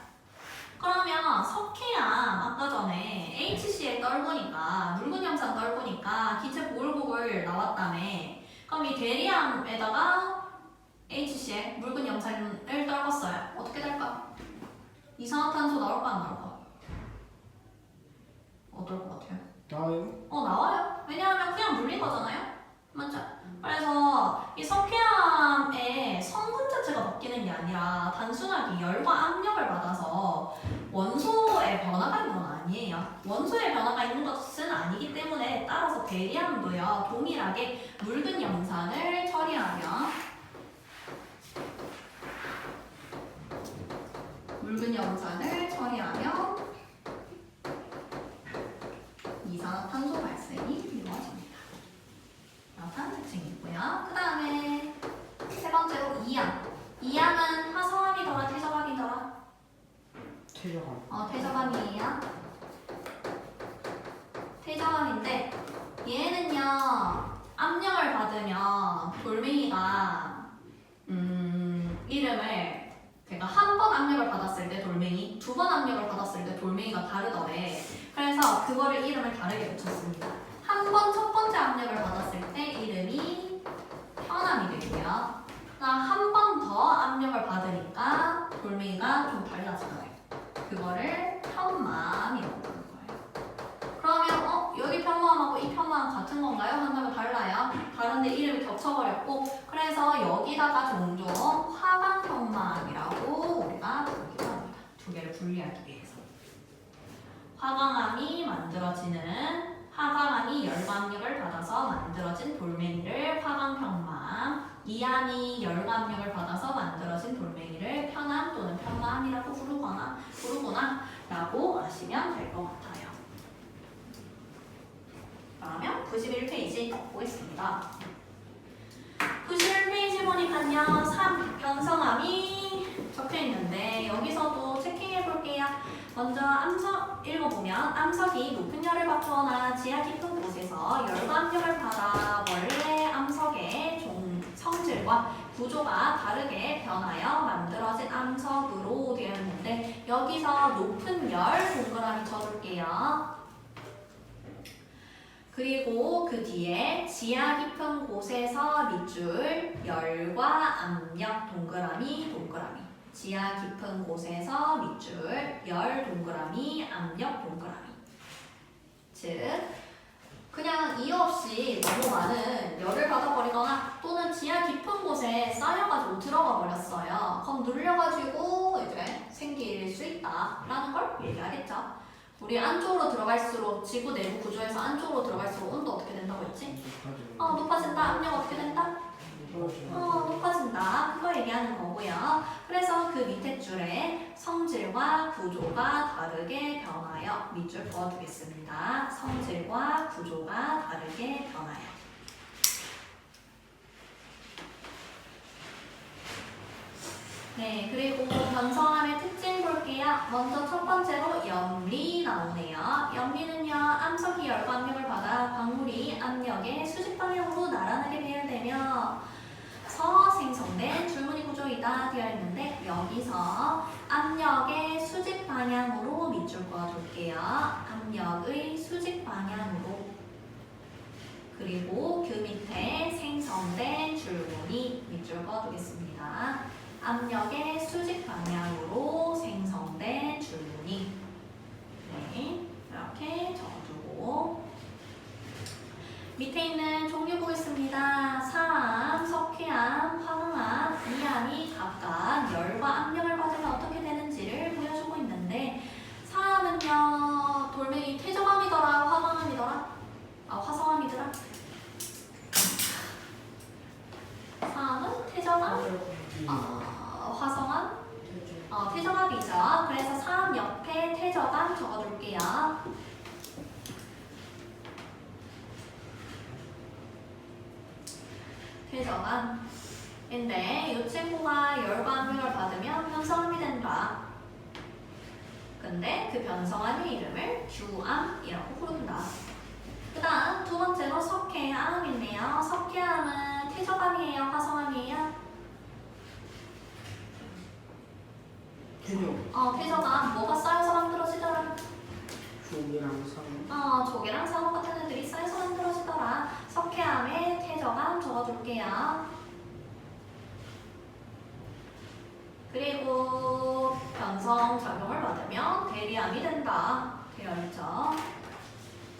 그러면 석회암 아까 전에 HCl 떨구니까 묽은 염산 떨구니까 기체 보글보글 나왔다며. 그럼 이 대리암에다가 HCl 묽은 염산을 떨궜어요. 어떻게 될까? 이산화탄소 나올까 안 나올까? 어떨 것 같아요? 나와요? 나와요. 왜냐하면 그냥 물린 거잖아요. 맞죠? 그래서 이 석회암의 성분 자체가 바뀌는 게 아니라 단순하게 열과 압력을 받아서 원소의 변화가 있는 건 아니에요. 원소의 변화가 있는 것은 아니기 때문에 따라서 대리암도요 동일하게 묽은 염산을 처리하면 이산화탄소 발생이 이루어집니다. 이런 특징이고요. 그 다음에 세 번째로 이암. 이암은 화성암이더라, 태적암이더라? 태적암. 태적암이에요. 태적암인데 얘는요 압력을 받으면 돌멩이가 이름을 제가 한 번 압력을 받았을 때 돌멩이, 두 번 압력을 받았을 때 돌멩이가 다르더래. 그래서 그거를 이름을 다르게 붙였습니다. 한 번 첫 번째 압력을 받았을 때 이름이 편암이 되고요. 한 번 더 압력을 받으니까 돌멩이가 좀 달라지더래. 그거를 편마암이라고 부르는 거예요. 그러면 여기 편마암하고 이 편마암 같은 건가요? 한다면 달라요. 다른데 이름이 겹쳐버렸고 그래서 여기다가 종종 화강편마암이라고 우리가 부르기도 합니다. 두 개를 분리하기 위해서. 화강암이 열광압력을 받아서 만들어진 돌멩이를 화강편마암, 이암이 열광압력을 받아서 만들어진 돌멩이를 편암 또는 편마암이라고 부르거나 라고 아시면 될 것 같아요. 그러면 91페이지 보겠습니다. 91페이지 보니까요, 3. 변성암이 적혀있는데 여기서도 체킹해 볼게요. 먼저 암석 읽어보면 암석이 높은 열을 받거나 지하 깊은 곳에서 열광압력을 받아 원래 암석의 성질과 구조가 다르게 변하여 만들어진 암석으로 되어 있는데 여기서 높은 열 동그라미 쳐줄게요. 그리고 그 뒤에 지하 깊은 곳에서 밑줄 열과 압력 동그라미 지하 깊은 곳에서 밑줄 열 동그라미 압력 동그라미 즉 그냥 이유 없이 너무 많은 열을 받아버리거나 또는 지하 깊은 곳에 쌓여가지고 들어가 버렸어요. 그럼 눌려가지고 이제 생길 수 있다라는 걸 얘기하겠죠. 우리 안쪽으로 들어갈수록 지구 내부 구조에서 안쪽으로 들어갈수록 온도 어떻게 된다고 했지? 높아진다. 압력 어떻게 된다? 높아진다. 그거 얘기하는 거고요. 그래서 그 밑에 줄에 성질과 구조가 다르게 변하여 밑줄 그어두겠습니다. 성질과 구조가 다르게 변하여. 네, 그리고 변성함의 특징 볼게요. 먼저 첫 번째로 염리 나오네요. 염리는요, 암석이 열과 압력을 받아 광물이 압력의 수직 방향으로 나란하게 배열되며 서 생성된 줄무늬 구조이다 되어 있는데 여기서 압력의 수직 방향으로 밑줄 그어둘게요. 압력의 수직 방향으로. 그리고 그 밑에 생성된 줄무늬 밑줄 그어두겠습니다. 압력의 수직 방향으로 생성된 줄무늬. 네, 이렇게 적어두고 밑에 있는 종류 보겠습니다. 사암, 석회암, 화강암, 이암이 각각 열과 압력을 받으면 어떻게 되는지를 보여주고 있는데 사암은요 돌멩이 태저암이더라 화강암이더라? 화성암이더라? 사암은 태저암, 화성암, 태저암이죠. 그래서 사암 옆에 태저암 적어둘게요. 태저암인데 이 친구가 열과 압력을 받으면 변성암이 된다. 근데 그 변성암의 이름을 규암이라고 부른다. 그 다음 두 번째로 석회암이네요. 석회암은 태저암이에요? 화성암이에요? 태저암 뭐가 쌓여서 만들어지더라? 조개랑 상어. 조개랑 상어 같은 애들이 쌓여서 만들어지더라. 석회암에 태저암 적어둘게요. 그리고 변성 작용을 받으면 대리암이 된다. 되어 있죠.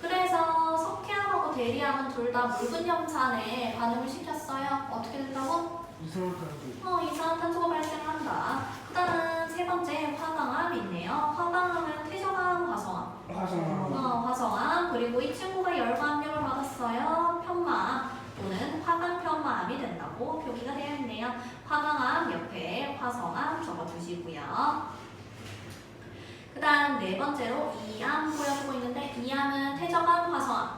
그래서 석회암하고 대리암은 둘 다 묽은 염산에 반응을 시켰어요. 어떻게 된다고? 이상한 이산화탄소가 발생한다. 그 다음 세 번째 화강암 있네요. 화강암은 태저암, 화성암. 화성암. 그리고 이 친구가 열과 압력을 받았어요. 편마암 또는 화강 편마암이 된다고 표기가 되어 있네요. 화강암 옆에 화성암 적어주시고요. 그 다음 네 번째로 이암 보여주고 있는데 이암은 태저암, 화성암.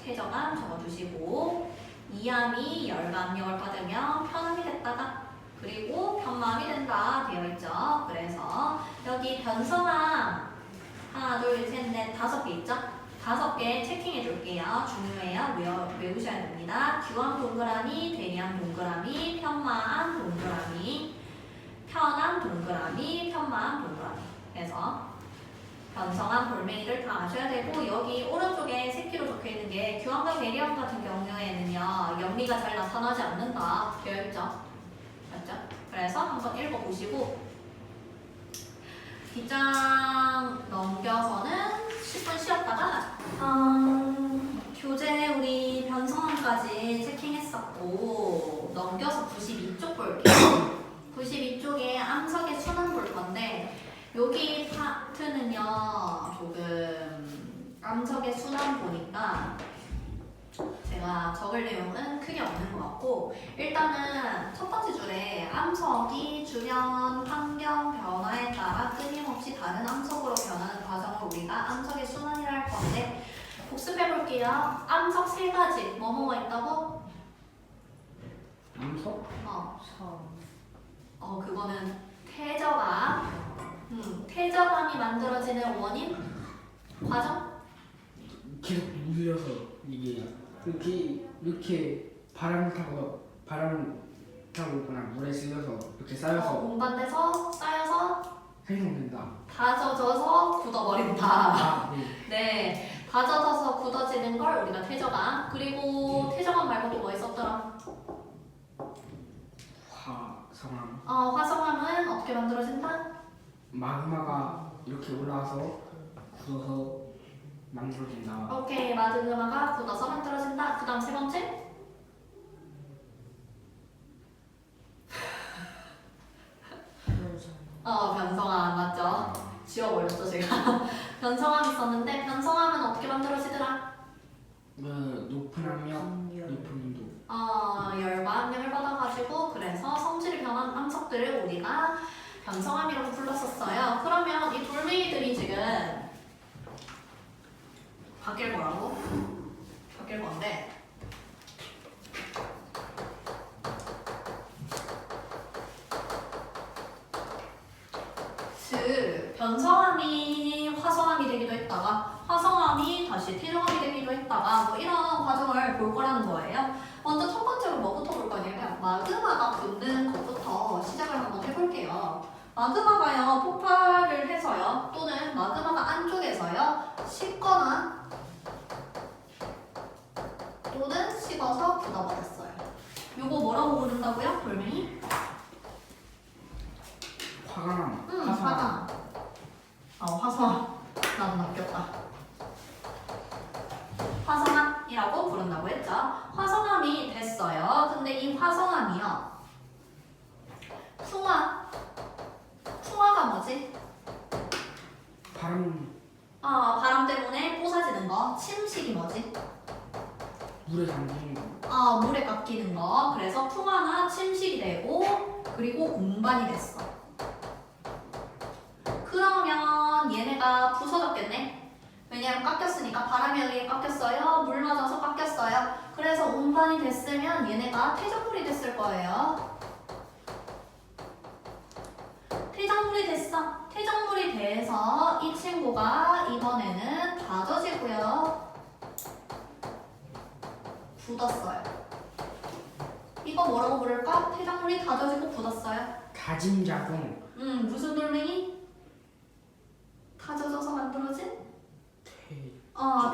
태저암 적어주시고 이암이 열과 압력을 받으면 편암이 됐다가 그리고 편마암이 된다 되어 있죠. 그래서 여기 변성암 하나, 둘, 셋, 넷, 5개 있죠? 5개 체킹해 줄게요. 중요해요. 외우셔야 됩니다. 규암 동그라미, 대리암 동그라미, 편마암 동그라미, 편암 동그라미, 편마암 동그라미. 그래서 변성암 돌멩이를 다 아셔야 되고 여기 오른쪽에 새끼로 적혀 있는 게 규암과 대리암 같은 경우에는요 염리가 잘 나타나지 않는다 되어 있죠. 맞죠? 그래서 한번 읽어보시고 뒷장 넘겨서는 10분 쉬었다가 교재 우리 변성암까지 체킹했었고 넘겨서 92쪽 볼게요. 92쪽에 암석의 순환 볼 건데 여기 파트는요 조금 암석의 순환 보니까 제가 적을 내용은 크게 없는 것 같고 일단은 첫 번째 줄에 암석이 주변 환경 변화에 따라 끊임없이 다른 암석으로 변하는 과정을 우리가 암석의 순환이라 할 건데 복습해 볼게요. 암석 세 가지 뭐뭐가 있다고? 암석? 그거는 태저감이 만들어지는 원인? 과정? 계속 눌려서 이게 이렇게 바람을 타고 있거나 물에 쓸려서 이렇게 쌓여서 운반돼서 쌓여서 생성된다. 다져져서 굳어버린다. 네. 네, 다져져서 굳어지는 걸 우리가 태저감. 그리고 태저감 말고도 뭐 있었더라? 화성암. 화성암은 어떻게 만들어진다? 마그마가 이렇게 올라와서 굳어서 만들어진다. 오케이, 마그마가 굳어서 만들어진다. 그 다음 세 번째. 변성함 맞죠? 지워버렸죠 제가. 변성함 있었는데 변성함은 어떻게 만들어지더라? 높은 압력, 높은 온도. 열과 압력을 받아가지고 그래서 성질이 변한 암석들을 우리가 변성함이라고 불렀었어요. 그러면 이 돌멩이들이 지금 바뀔 거라고? 바뀔 건데 즉 변성함이 화성함이 되기도 했다가 화성함이 다시 태성함이 되기도 했다가 뭐 이런 과정을 볼 거라는 거예요. 먼저 첫 번째로 뭐부터 볼 거냐면 마그마가 붙는 것부터 시작을 한번 해볼게요. 마그마가요 폭발을 해서요 또는 마그마가 안쪽에서요 식거나 또는 식어서 굳어버렸어요. 요거 뭐라고 부른다고요? 돌멩이? 화강암. 화강. 화성. 나도 낚였다. 화성암이라고 부른다고 했죠. 화성암이 됐어요. 근데 이 화성암이요. 풍화가 뭐지? 바람 때문에 뽀사지는 거. 침식이 뭐지? 물에 잠기는 거. 물에 깎이는 거. 그래서 풍화나 침식이 되고 그리고 운반이 됐어. 그러면 얘네가 부서졌겠네? 왜냐면 깎였으니까 바람에 의해 깎였어요. 물 맞아서 깎였어요. 그래서 운반이 됐으면 얘네가 퇴적물이 됐을 거예요. 퇴적물이 됐어. 퇴적물이 돼서 이 친구가 이번에는 다져지고요. 굳었어요. 이거 뭐라고 부를까? 퇴적물이 다져지고 굳었어요. 다짐 작용. 무슨 돌멩이? 다져져서 만들어진?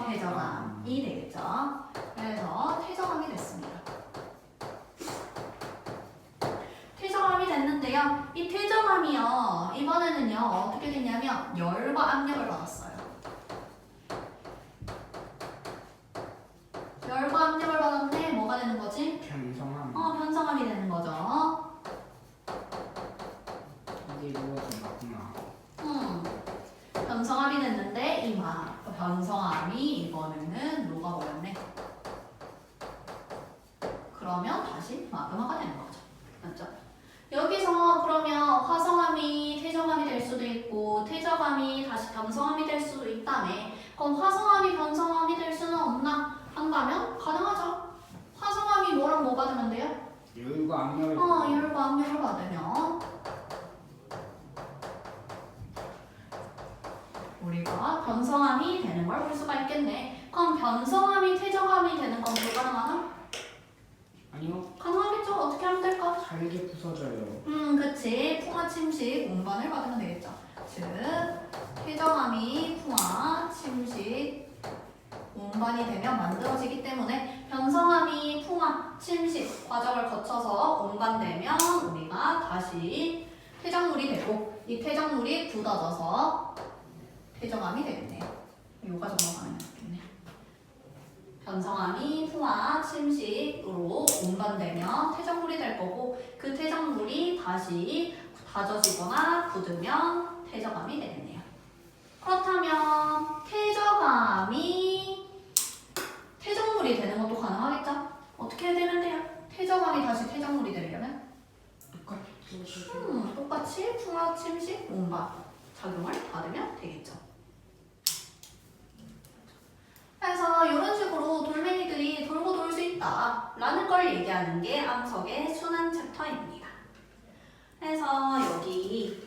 퇴적암이 되겠죠. 그래서 퇴적암이 됐습니다. 퇴적암이 됐는데요. 이 퇴적암이요. 이번에는요. 어떻게 됐냐면 열과 압력을 받았어요. 열과 압력을 받았는데 뭐가 되는 거지? 변성암. 변성암이 되는 거죠. 이게 이루어진 거구나. 변성암이 됐는데 변성암이 이번에는 녹아버렸네. 그러면 다시 마그마가 되는 거죠. 맞죠? 여기서 그러면 화성암이 퇴적암이 될 수도 있고 퇴적암이 다시 변성암이 될 수도 있다며. 그럼 화성암이 변성암이 될 수는 없나? 한다면 가능하죠. 화성암이 뭐랑 뭐 받으면 돼요? 열과 압력을. 열과 압력을 받으면 우리가 변성암이 되는 걸 볼 수가 있겠네. 그럼 변성암이 퇴적암이 되는 건 불가능하나? 아니요. 가능하겠죠. 어떻게 하면 될까? 잘게 부서져요. 그치. 풍화, 침식, 운반을 받으면 되겠죠. 즉 퇴적암이 풍화, 침식, 운반이 되면 만들어지기 때문에 변성암이 풍화, 침식 과정을 거쳐서 운반되면 우리가 다시 퇴적물이 되고 이 퇴적물이 굳어져서 퇴적암이 되겠네요. 이 과정만 가면 되겠네. 변성암이 풍화, 침식으로 운반되면 퇴적물이 될 거고 그 퇴적물이 다시 다져지거나 굳으면 퇴적암이 되겠네요. 그렇다면 퇴적물이 되는 것도 가능하겠죠? 어떻게 되면 돼요? 퇴적암이 다시 퇴적물이 되려면? 똑같이 풍화, 침식, 운반 작용을 받으면 되겠죠. 그래서 이런 식으로 돌멩이들이 돌고 돌 수 있다 라는 걸 얘기하는 게 암석의 순환 챕터입니다. 그래서 여기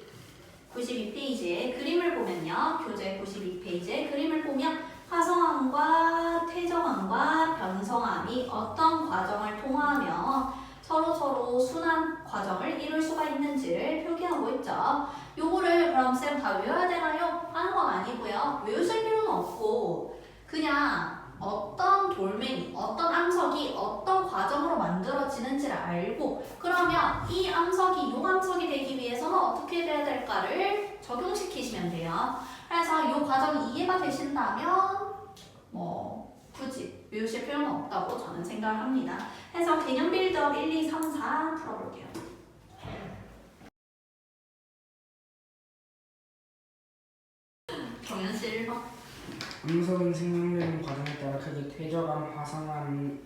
92페이지에 그림을 보면요. 교재 92페이지에 그림을 보면 화성암과 퇴적암과 변성암이 어떤 과정을 통하며 서로 순환 과정을 이룰 수가 있는지를 표기하고 있죠. 요거를 그럼 쌤 다 외워야 되나요? 하는 건 아니고요. 외우실 필요는 없고 그냥 어떤 돌멩이, 어떤 암석이 어떤 과정으로 만들어지는지를 알고 그러면 이 암석이 되기 위해서는 어떻게 돼야 될까를 적용시키시면 돼요. 그래서 이 과정이 이해가 되신다면 뭐 굳이 외우실 필요는 없다고 저는 생각을 합니다. 그래서 개념 빌드업 1, 2, 3, 4 풀어볼게요. 정연 씨 1번. 암석은 생성되는 과정에 따라 크게 퇴적암, 화성암,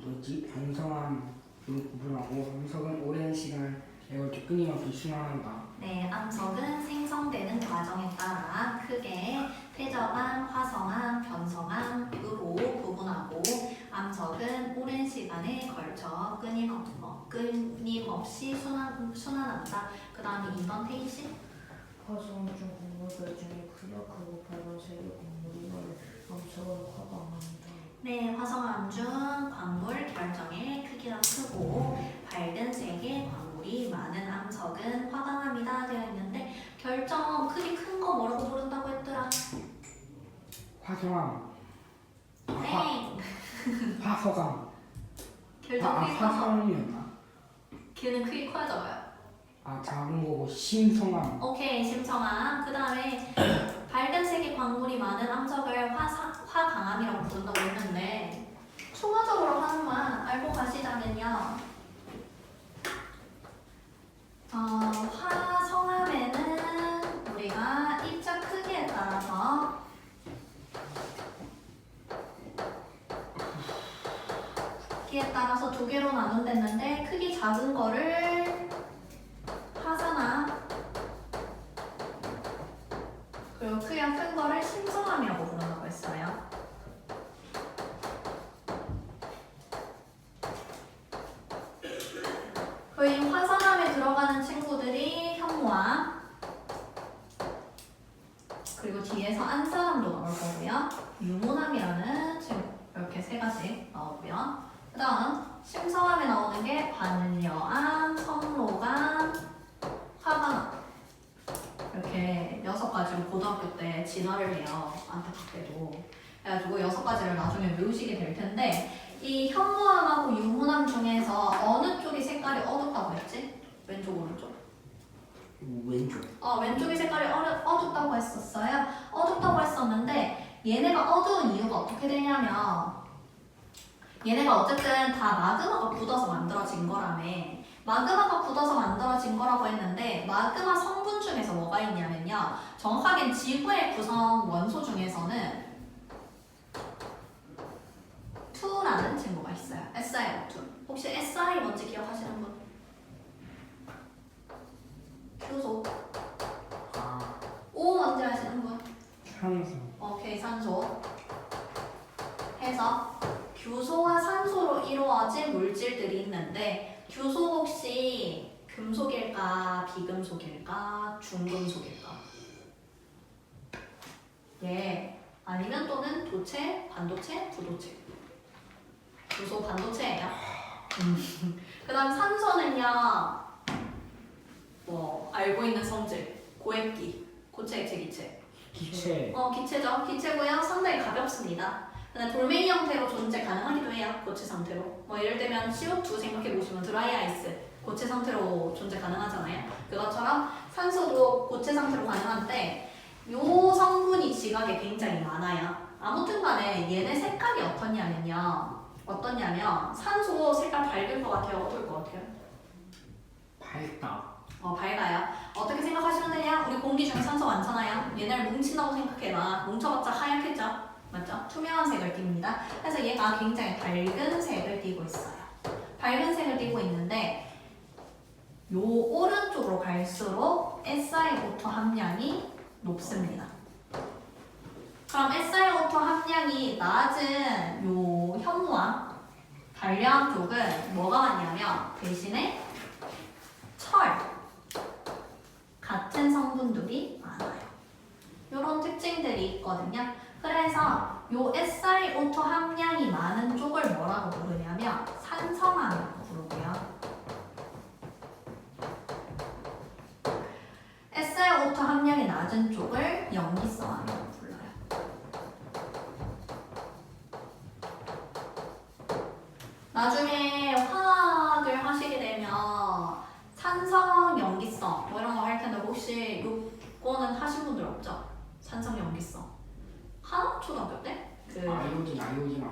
변성암으로 구분하고 암석은 오랜 시간에 걸쳐 끊임없이 순환한다. 네, 암석은 생성되는 과정에 따라 크게 퇴적암, 화성암, 변성암으로 구분하고 암석은 오랜 시간에 걸쳐 끊임없이 순환한다. 그 다음에 2번 테이시. 화성 중 곡물들 중에 크고 빨간색의 곡물이 많은 암석은 화강암이다. 네, 화성암 중 광물 결정의 크기가 크고 밝은 색의 광물이 많은 암석은 화강암이다 되어 있는데 결정 크기 큰 거 뭐라고 부른다고 했더라? 화성암, 땡! 화석암, 결정 크기 커서 화성이었나? 걔는 크기 커야 잡아요. 작은 거고 심성암. 오케이, 심성암. 그 다음에 밝은 색의 광물이 많은 암석을 화강암이라고 부른다고 했는데 추가적으로 하나만 알고 가시자면요. 화성암에는 우리가 입자 크기에 따라서 두 개로 나눈댔는데 크기 작은 거를 화산암 그리고 크기가 큰 거를 심성암이라고 부른다고 했어요. 그 이 화산암에 들어가는 친구들이 현무암 그리고 뒤에서 안산암도 나올 거고요. 유문암이라는 친구 이렇게 세 가지 나오고요. 그 다음 심성암에 나오는 게 반려암, 성로암, 화강암 이렇게 6가지로 고등학교 때 진화를 해요. 안타깝게도. 그래가지고 6가지를 나중에 외우시게 될 텐데 이 현무암하고 유문암 중에서 어느 쪽이 색깔이 어둡다고 했지? 왼쪽 오른쪽? 왼쪽. 왼쪽이 색깔이 어둡다고 했었어요. 어둡다고 했었는데 얘네가 어두운 이유가 어떻게 되냐면 얘네가 어쨌든 다 마그마가 굳어서 만들어진 거라며. 마그마가 굳어서 만들어진 거라고 했는데 마그마 성분 중에서 뭐가 있냐면요. 정확하게 지구의 구성 원소 중에서는 2라는 친구가 있어요. SiO2. 혹시 Si 뭔지 기억하시는 분? 효소. O 뭔지 아시는 분? 산소. 오케이, 산소. 해서 규소와 산소로 이루어진 물질들이 있는데 규소 혹시 금속일까, 비금속일까, 중금속일까? 예, 아니면 또는 도체, 반도체, 부도체. 규소 반도체예요. 그 다음 산소는요. 뭐 알고 있는 성질, 고액기, 고체, 액체, 기체. 기체. 기체죠. 기체고요. 상당히 가볍습니다. 근데 돌멩이 형태로 존재 가능하기도 해요. 고체 상태로. 뭐 예를 들면 CO2 생각해 보시면 드라이 아이스 고체 상태로 존재 가능하잖아요. 그것처럼 산소도 고체 상태로 가능한데 요 성분이 지각에 굉장히 많아요. 아무튼 간에 얘네 색깔이 어떻냐면 산소 색깔 밝을 것 같아요? 어떨 것 같아요? 밝다. 밝아요. 어떻게 생각하시면 되냐? 우리 공기 중에 산소 많잖아요. 얘네를 뭉친다고 생각해봐. 뭉쳐봤자 하얗겠죠? 맞죠? 투명한 색을 띱니다. 그래서 얘가 굉장히 밝은 색을 띠고 있어요. 밝은 색을 띠고 있는데 요 오른쪽으로 갈수록 SiO2 함량이 높습니다. 그럼 SiO2 함량이 낮은 요 현무암, 반려암 쪽은 뭐가 많냐면 대신에 철 같은 성분들이 많아요. 이런 특징들이 있거든요. 그래서 요 SiO2 함량이 많은 쪽을 뭐라고 부르냐면 산성암이라고 부르고요. SiO2 함량이 낮은 쪽을 염기성암이라고 불러요. 나중에 화학을 하시게 되면 산성 염기성 뭐 이런 거 할 텐데 혹시 요거는 하신 분들 없죠? 산성 염기성 하나? 초등학교 때? 아이오딘 아칼리.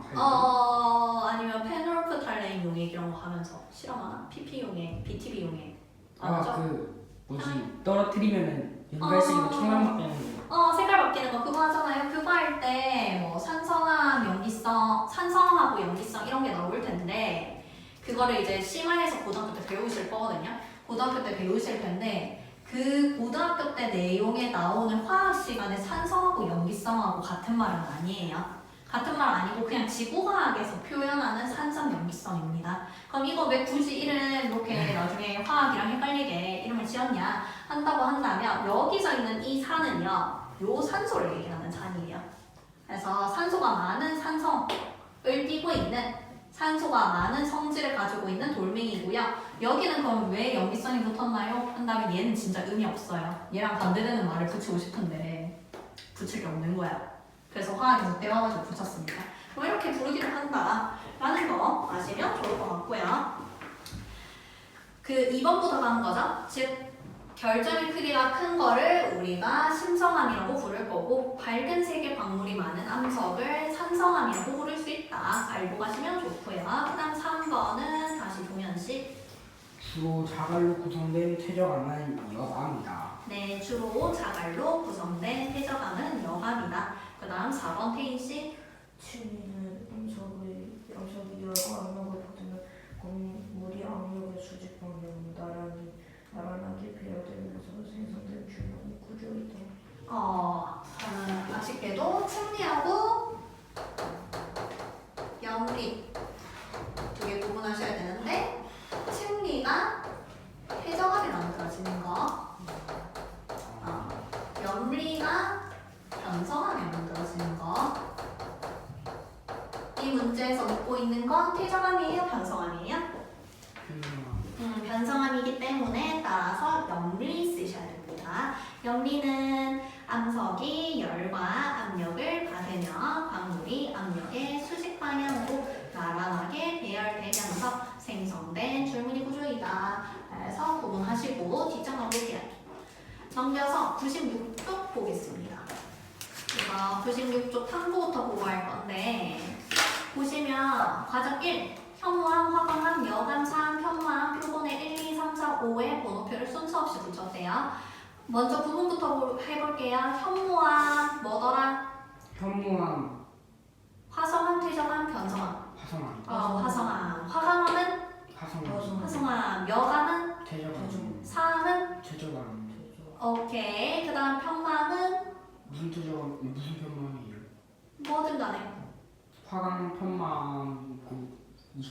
아니면 페놀프탈레인 용액 이런 거 하면서 실험하나? PP 용액, BTB 용액 뭐지 떨어뜨리면은 연발색으로 청량 바뀌는 거. 색깔 바뀌는 거 그거 하잖아요. 그거 할 때 뭐 산성함, 염기성, 산성하고 염기성 이런 게 나올 텐데 그거를 이제 심화해서 고등학교 때 배우실 거거든요. 고등학교 때 배우실 텐데 그 고등학교 때 내용에 나오는 화학 시간에 산성하고 염기성하고 같은 말은 아니에요. 같은 말 아니고 그냥 지구화학에서 표현하는 산성 염기성입니다. 그럼 이거 왜 굳이 이름 이렇게 나중에 화학이랑 헷갈리게 이름을 지었냐 한다고 한다면 여기서 있는 이 산은요 요 산소를 얘기하는 산이에요. 그래서 산소가 많은 산성을 띠고 있는 산소가 많은 성질을 가지고 있는 돌멩이고요. 여기는 그럼 왜 염기성이 붙었나요? 한다면 얘는 진짜 의미 없어요. 얘랑 반대되는 말을 붙이고 싶은데 붙일 게 없는 거야. 그래서 화학에서 떼와가지고 붙였습니다. 그럼 이렇게 부르기를 한다라는 거 아시면 좋을 것 같고요. 그 2번부터 가는 거죠. 즉 결점의 크기가 큰 거를 우리가 심성암이라고 부를 거고 밝은 색의 광물이 많은 암석을 산성암이라고 부를 수 있다. 알고 가시면 좋고요. 그 다음 3번은 다시 동현씨. 주로 자갈로 구성된 퇴적암은 여과입니다. 네, 주로 자갈로 구성된 퇴적암은 여과입니다. 그 다음 4번 태인씨. 층리는 암석이 열과 압력을 받으면 물이 압력의 수직 방향으로 나란하게 배열되면서 생성된 균형 구조이다. 아쉽게도 층리하고 염리 두 개 구분하셔야 되는데 층리가 퇴적암이 만들어지는 거, 염리가 변성암이 만들어지는 거. 이 문제에서 묻고 있는 건 퇴적암이에요, 변성암이에요? 변성암이기 때문에 따라서 염리 쓰셔야 됩니다. 염리는 암석이 열과 압력을 받으며 광물이 압력의 수직 방향으로 나란하게 배열되면서 생성된 줄무늬 구조이다. 그래서 구분하시고 뒷장 넘길게요. 넘겨서 96쪽 보겠습니다. 이거 96쪽 탐구부터 보고 할 건데 보시면 과정 1 현무암, 화강암, 여감산, 현무암, 표본의 1, 2, 3, 4, 5의 번호표를 순서 없이 붙였대요. 먼저 부분부터 해볼게요. 현무암 뭐더라? 현무암, 화성암, 퇴적암, 변성암. 화성암, 화성암. 화강암은 화성암, 화성암. 여감은 퇴적암, 사암은 퇴적암. 오케이. 그 다음 편마암은 무슨 퇴적암, 무슨 현무암이에요? 뭐든 간에. 화강 편마암,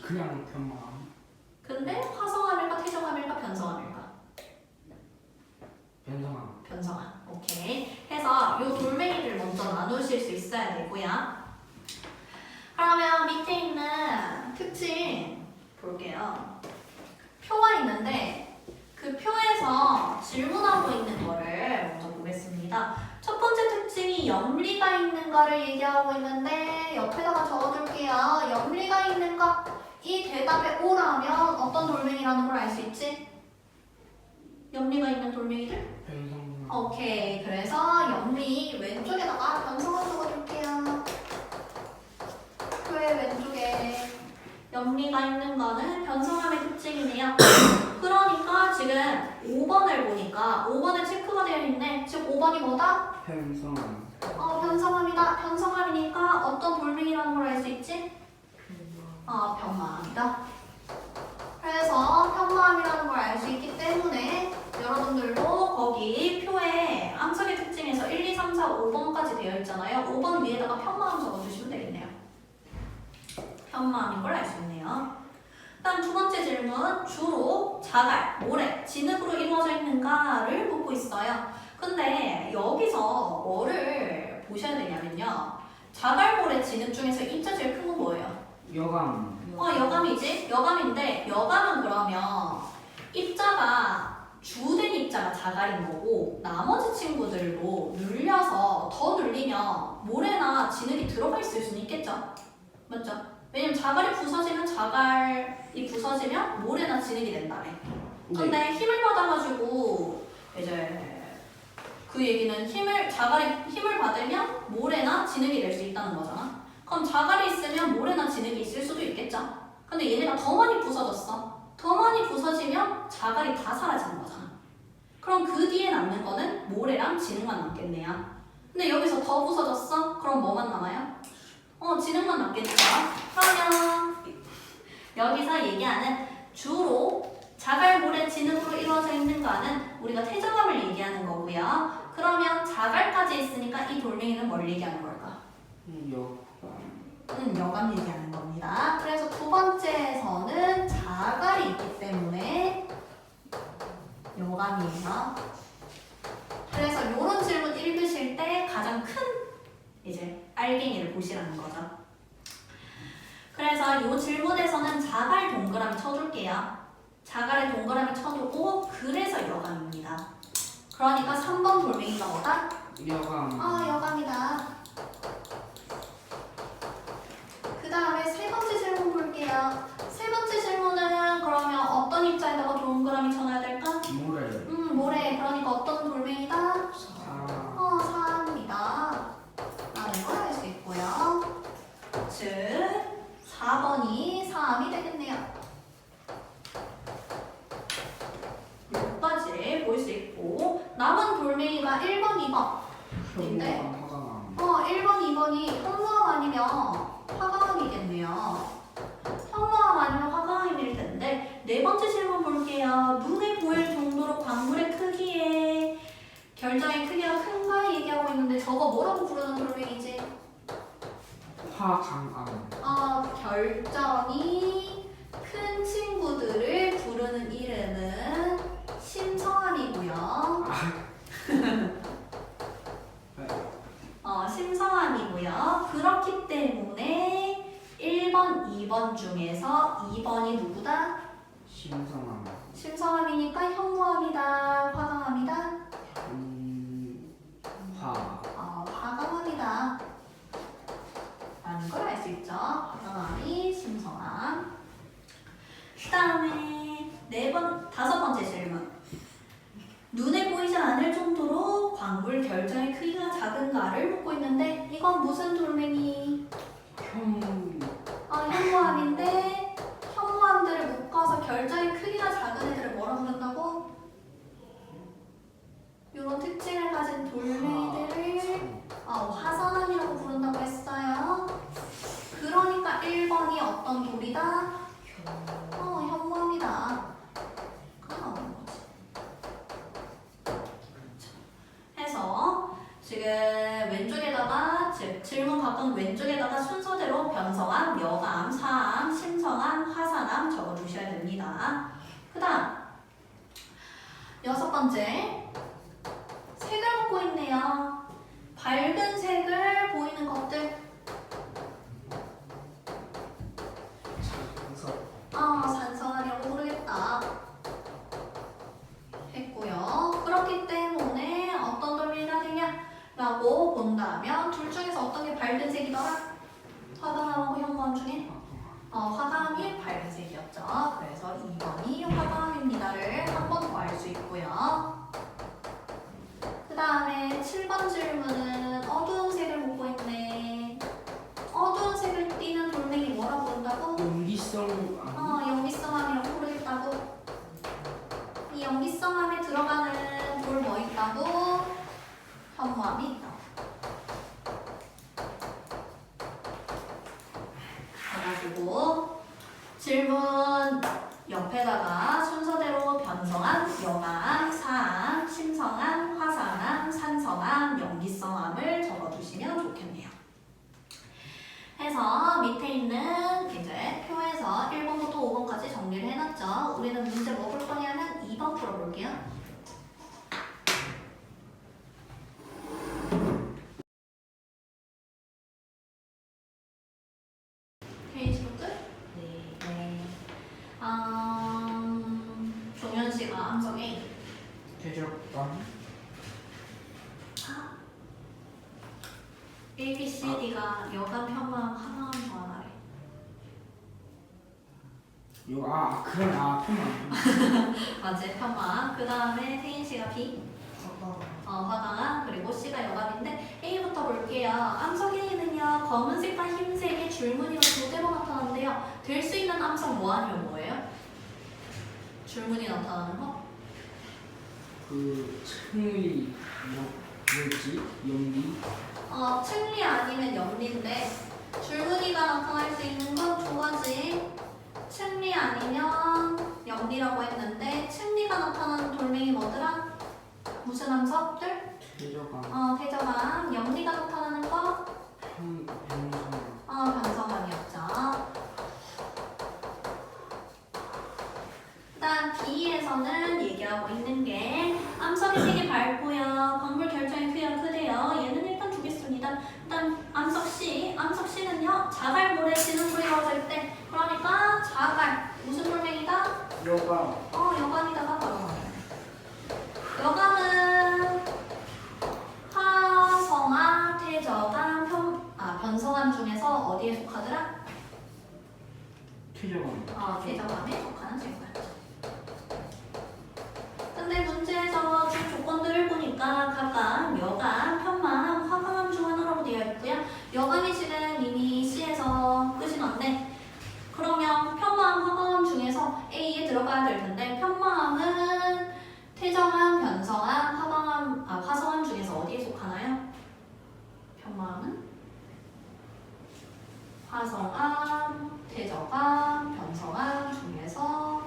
그냥 편마암. 근데 화성암일까 퇴적암일까 변성암일까? 변성암. 변성암. 오케이. 해서 요 돌멩이를 먼저 나누실 수 있어야 되고요. 그러면 밑에 있는 특징 볼게요. 표가 있는데 그 표에서 질문하고 있는 거를 먼저 보겠습니다. 첫 번째 특징이 염리가 있는 거를 얘기하고 있는데 옆에다가 적어둘게요. 염리가 있는 거. 이 대답에 오라면 어떤 돌멩이라는 걸 알 수 있지? 염리가 있는 돌멩이들? 변성암. 오케이. 그래서 염리 왼쪽에다가 변성암 적어줄게요. 표의 왼쪽에 염리가 있는 거는 변성암의 특징이네요. 그러니까 지금 5번을 보니까 5번에 체크가 되어 있네. 즉 5번이 뭐다? 변성암. 변성암이다. 변성암이니까 어떤 돌멩이라는 걸 알 수 있지? 편마암이다. 그래서 편마암이라는 걸 알 수 있기 때문에 여러분들도 거기 표에 암석의 특징에서 1, 2, 3, 4, 5번까지 되어 있잖아요. 5번 위에다가 편마암 적어주시면 되겠네요. 편마암인 걸 알 수 있네요. 다음 두 번째 질문. 주로 자갈, 모래, 진흙으로 이루어져 있는가를 묻고 있어요. 근데 여기서 뭐를 보셔야 되냐면요. 자갈, 모래, 진흙 중에서 입자 제일 큰 건 뭐예요? 여감. 여감이지? 여감인데 여감은 그러면 입자가 주된 입자가 자갈인 거고 나머지 친구들도 눌려서 더 눌리면 모래나 진흙이 들어가 있을 수는 있겠죠? 맞죠? 왜냐면 자갈이 부서지면 자갈이 부서지면 모래나 진흙이 된다며. 근데 힘을 받아가지고 이제 그 얘기는 자갈이 힘을 받으면 모래나 진흙이 될 수 있다는 거잖아. 그럼 자갈이 있으면 모래나 진흙이 있을 수도 있겠죠. 근데 얘네가 더 많이 부서졌어. 더 많이 부서지면 자갈이 다 사라지는 거잖아. 그럼 그 뒤에 남는 거는 모래랑 진흙만 남겠네요. 근데 여기서 더 부서졌어? 그럼 뭐만 남아요? 진흙만 남겠죠. 그러면 여기서 얘기하는 주로 자갈, 모래, 진흙으로 이루어져 있는 거는 우리가 태정함을 얘기하는 거고요. 그러면 자갈까지 있으니까 이 돌멩이는 뭘 얘기하는 걸까? 여감 얘기하는 겁니다. 그래서 두 번째에서는 자갈이 있기 때문에 여감이에요. 그래서 이런 질문 읽으실 때 가장 큰 이제 알갱이를 보시라는 거죠. 그래서 이 질문에서는 자갈 동그라미 쳐줄게요. 자갈에 동그라미 쳐두고 그래서 여감입니다. 그러니까 3번 돌멩이가 뭐다? 여감. 여감이다. 그 다음에 세 번째 질문 볼게요. 세 번째 질문은 그러면 어떤 입자에다가 동그라미 쳐놔야 될까? 모래. 모래. 그러니까 어떤 돌멩이다? 사. 사입니다. 라는 걸 알 수 있고요. 즉 4번이 3이 되겠네요. 여기까지 볼 수 있고 남은 돌멩이가 1번, 2번 인데 화강암. 1번, 2번이 현무암 아니면 화강암이겠네요. 현무암 아니면 화강암일 텐데 네 번째 질문 볼게요. 눈에 보일 정도로 광물의 크기에 결정의 크기가 큰가 얘기하고 있는데 저거 뭐라고 부르는 돌멩이지? 화강암. 결정이 큰 친구들을 부르는 이름은 심성암이고요. 심성암이고요. 그렇기 때문에 1번, 2번 중에서 2번이 누구다? 심성암. 심성암이니까 현무암이다, 화강암이다? 화강암이다. 라는 걸 알 수 있죠. 화강암이 심성암. 그 다음에 다섯 번째 질문. 눈에 보이지 않을 정도로 광물 결정의 크기가 작은가를 묻고 있는데 이건 무슨 돌멩이? 현무암인데 현무암들을 묶어서 결정의 크기가 작은 애들을 뭐라 부른다고? 이런 특징을 가진 돌멩이들을 화산암이라고 부른다고 했어요. 그러니까 1번이 어떤 돌이다? 현무암이다. 나오는 거지. 해서 지금 왼쪽에다가 질문 각각 왼쪽에다가 순서대로 변성암, 여감, 사암, 심성암, 화산암 적어주셔야 됩니다. 그 다음 여섯 번째 색을 먹고 있네요. 밝은 색을 보이는 것들 산성암이라고 부르겠다 했고요. 그렇기 때문에 어떤 돌멩이가 되냐라고 본다면 둘 중에서 어떤 게 밝은 색이더라? 화강암하고 현무암 중에 화강암이 밝은 색이었죠. 그래서 2번이 화강암입니다를 한 번 더 알 수 있고요. 그 다음에 7번 질문은 어두운 색을 먹고 있네. 어두운 색을 띠는 돌멩이 뭐라고 부른다고? 연기성암이라고 부르겠다고. 이 연기성암에 들어가는 돌 뭐 있다고? 현무암이 있다. 그래가지고 질문 옆에다가 순서대로 변성암, 여감, 사암, 심성암, 화산암, 산성암, 연기성암을 적어주시면 좋겠네요. 해서 밑에 있는 이제 표에서 1번부터 5번까지 정리를 해놨죠. 우리는 문제 뭐 볼 거냐면 2번 풀어볼게요. 페이지로 끝? 네. 종현씨가 함정에 대적단. A, B, C, D가 여감, 현무암, 화강암 좋아하래. 그건 편만. 맞지? 편만. 그 다음에 태인 씨가 B. 화강암. 화강암. 그리고 C가 여갑인데 A부터 볼게요. 암석 A는요. 검은색과 흰색의 줄무늬가 두 개로 나타나는데요. 될 수 있는 암석 뭐 아니면 뭐예요? 줄무늬 나타나는 거? 층리 뭐였지? 연기? 층리 아니면 염리인데 줄무늬가 나타날 수 있는 건 두 가지. 층리 아니면 염리라고 했는데 층리가 나타나는 돌멩이 뭐더라? 무슨 암석들? 퇴저감. 퇴저감. 염리가 나타나는 거? 변성. 변성암이었죠. 일단 B에서는 얘기하고 있는 게 암석의 색이 밝고요. 광물 결정의 크기가 크대요. 얘는 일단 두겠습니다. 일단 암석 C는요. 자갈모래 진흙물이 이루어질 때 그러니까 자갈 무슨 돌멩이다? 여가. 여관이다가 바로 나와요. 여관은 화성암, 퇴저감, 변성암 중에서 어디에 속하더라? 퇴저감. 퇴저감에 속하는 질문이죠. 근데 문제에서 준 조건들을 보니까 각각 여감, 편망, 화강암 중 하나라고 되어 있고요. 여감이 지금 이미 C에서 끝이 났네. 그러면 편망, 화강암 중에서 A에 들어가야 될 텐데 편망은 퇴저감, 변성암, 화성암 중에서 어디에 속하나요? 편망은 화성암, 퇴저감, 변성암 중에서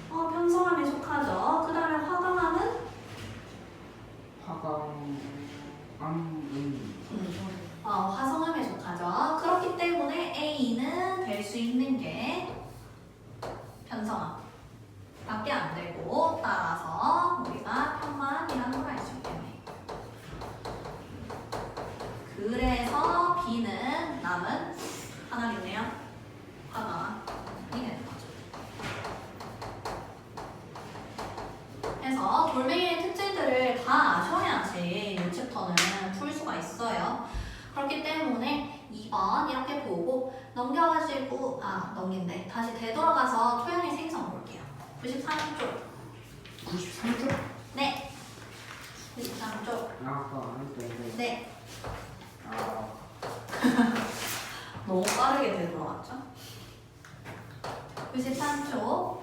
변성암에 속하죠. 그 다음에 화강암은 화성암에 속하죠. 그렇기 때문에 A는 될 수 있는 게 변성암 밖에 안 되고 따라서 우리가 편망이라는 걸 알 수 있겠네. 그래서 B는 남은 하나겠네요. 화강암이 되는 거죠. 그래서 돌멩이의 특징들을 다 아셔야지 이 챕터는 풀 수가 있어요. 그렇기 때문에 2번 이렇게 보고 넘겨가지고 넘긴데 다시 되돌아가서 토양의 생성 볼게요. 93쪽. 93쪽? 네. 93쪽. 아까 했는데. 네. 너무 빠르게 되돌아갔죠? 93쪽.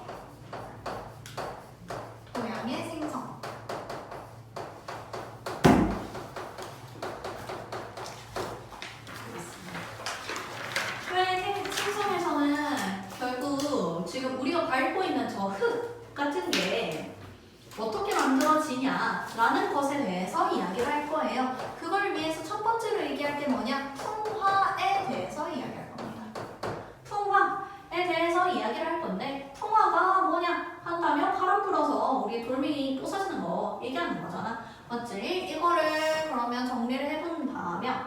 토양의 생성. 토양의 생성에서는 결국 지금 우리가 밟고 있는 저 흙 같은 게 어떻게 만들어지냐라는 것에 대해서 이야기를 할 거예요. 그걸 위해서 첫 번째로 얘기할 게 뭐냐? 풍화에 대해서 이야기할 겁니다. 풍화에 대해서 이야기를 할 건데 풍화가 뭐냐 한다면 바람 불어서 우리 돌멩이 부서지는 거 얘기하는 거잖아. 맞지? 이거를 그러면 정리를 해본다면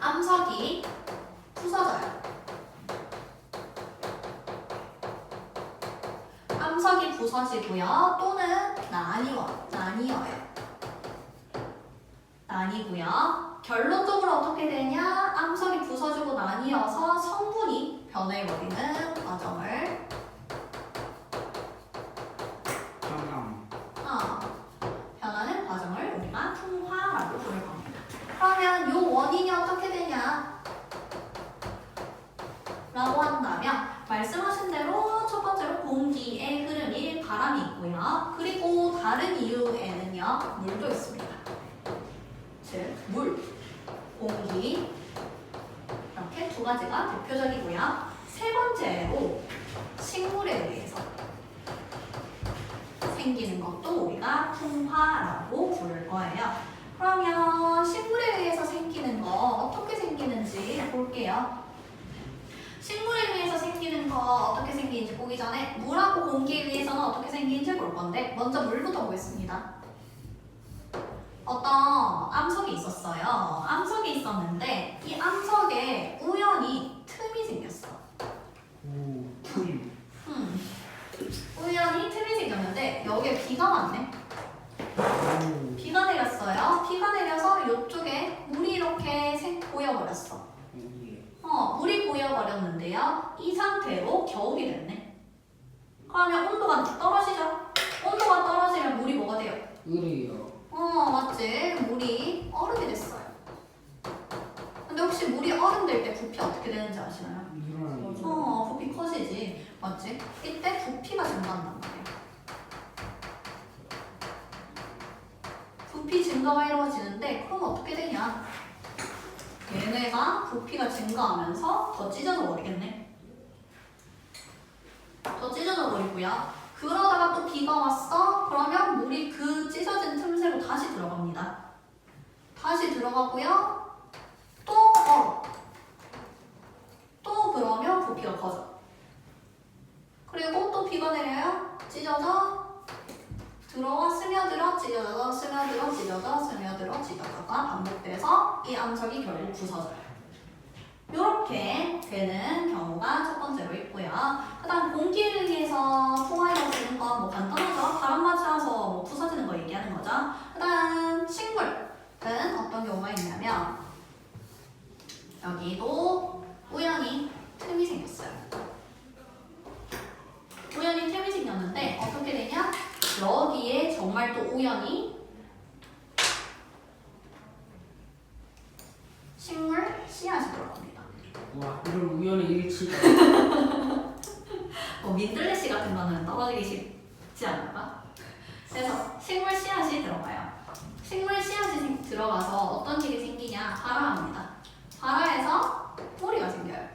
암석이 부서져요. 암석이 부서지고요. 또는 나뉘고요. 결론적으로 어떻게 되냐? 암석이 부서지고 나뉘어서 성분이 변해버리는 과정을 변하는 과정을 우리가 풍화라고 부를 겁니다. 그러면 이 원인이 어떻게 되냐? 라고 한다면 말씀하신 대로 첫 번째로 공기의 흐름이 바람이 있고요. 그리고 다른 이유에는요. 물도 있습니다. 즉 물, 공기 이렇게 두 가지가 대표적이고요. 세 번째로 식물에 의해서 생기는 것도 우리가 풍화라고 부를 거예요. 그러면 식물에 의해서 생기는 거 어떻게 생기는지 볼게요. 식물에 의해서 생기는 거 어떻게 생기는지 보기 전에 물하고 공기에 의해서는 어떻게 생기는지 볼 건데 먼저 물부터 보겠습니다. 어떤 암석이 있었어요. 암석이 있었는데 이 암석에 우연히 틈이 생겼어. 우연히 틈이 생겼는데 여기에 비가 왔네. 비가 내렸어요. 비가 내려서 이쪽에 물이 이렇게 보여버렸어. 물이 보여버렸는데 있는데요. 이 상태로 겨울이 됐네. 그러면 온도가 떨어지죠? 온도가 떨어지면 물이 뭐가 돼요? 의뢰요. 맞지? 물이 얼음이 됐어요. 근데 혹시 물이 얼음 될 때 부피 어떻게 되는지 아시나요? 늘어나는 부피 커지지. 맞지? 이때 부피가 증가한단 말이에요. 부피 증가가 이루어지는데 그럼 어떻게 되냐? 얘네가 부피가 증가하면서 더 찢어져 버리겠네. 더 찢어져 버리고요. 그러다가 또 비가 왔어? 그러면 물이 그 찢어진 틈새로 다시 들어갑니다. 다시 들어가고요. 또 또 그러면 부피가 커져. 그리고 또 비가 내려요. 찢어져. 들어와 스며들어 찢어져 스며들어 찢어져 스며들어 찢어져가 반복돼서 이 암석이 결국 부서져요. 이렇게 되는 경우가 첫 번째로 있고요. 그 다음 공기에 의해서 풍화이루어지는 건 뭐 간단하죠. 바람 맞아서 뭐 부서지는 거 얘기하는 거죠. 그 다음 식물은 어떤 경우가 있냐면 여기도 우연히 틈이 생겼어요. 우연히 틈이 생겼는데 어떻게 되냐? 여기에 정말 또 우연히 식물 씨앗이 들어갑니다. 와 이런 우연의 일치가 민들레씨 같은 거는 떨어지기 쉽지 않을까? 그래서 식물 씨앗이 들어가요. 식물 씨앗이 들어가서 어떤 일이 생기냐? 발화합니다. 발화해서 뿌리가 생겨요.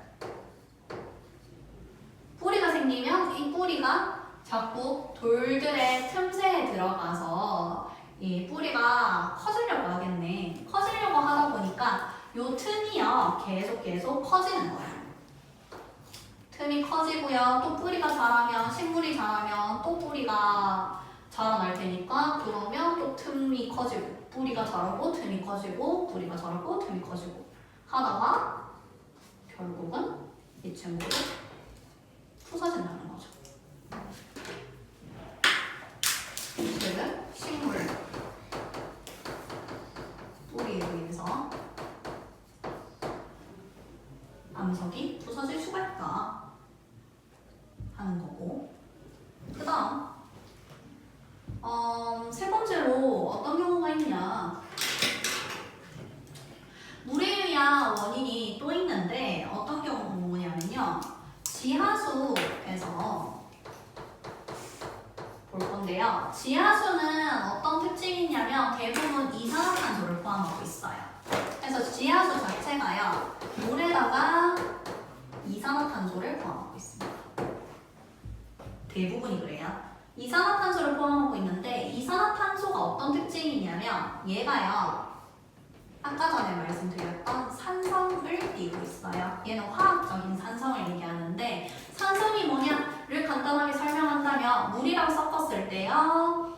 뿌리가 생기면 이 뿌리가 자꾸 돌들의 틈새에 들어가서 이 뿌리가 커지려고 하겠네. 커지려고 하다 보니까 요 틈이요 계속 커지는 거예요. 틈이 커지고요. 또 뿌리가 자라면 식물이 자라면 또 뿌리가 자라날 테니까 그러면 또 틈이 커지고 뿌리가 자라고 틈이 커지고 뿌리가 자라고 틈이 커지고 하다가 결국은 이 친구도 부서진다는 거죠. 즉 식물 뿌리에 의해서 암석이 부서질 수가 있다 하는 거고, 그 다음 세 번째로 어떤 경우가 있냐, 물에 의한 원인이 또 있는데 어떤 경우냐면요, 지하수에서 볼 건데요. 지하수는 어떤 특징이 있냐면 대부분 이산화탄소를 포함하고 있어요. 그래서 지하수 자체가요, 물에다가 이산화탄소를 포함하고 있습니다. 대부분이 그래요. 이산화탄소를 포함하고 있는데 이산화탄소가 어떤 특징이 있냐면 얘가요, 아까 전에 말씀드렸던 산성을 띠고 있어요. 얘는 화학적인 산성을 얘기하는데 산성이 뭐냐를 간단하게 설명한다면 물이랑 섞었을 때요,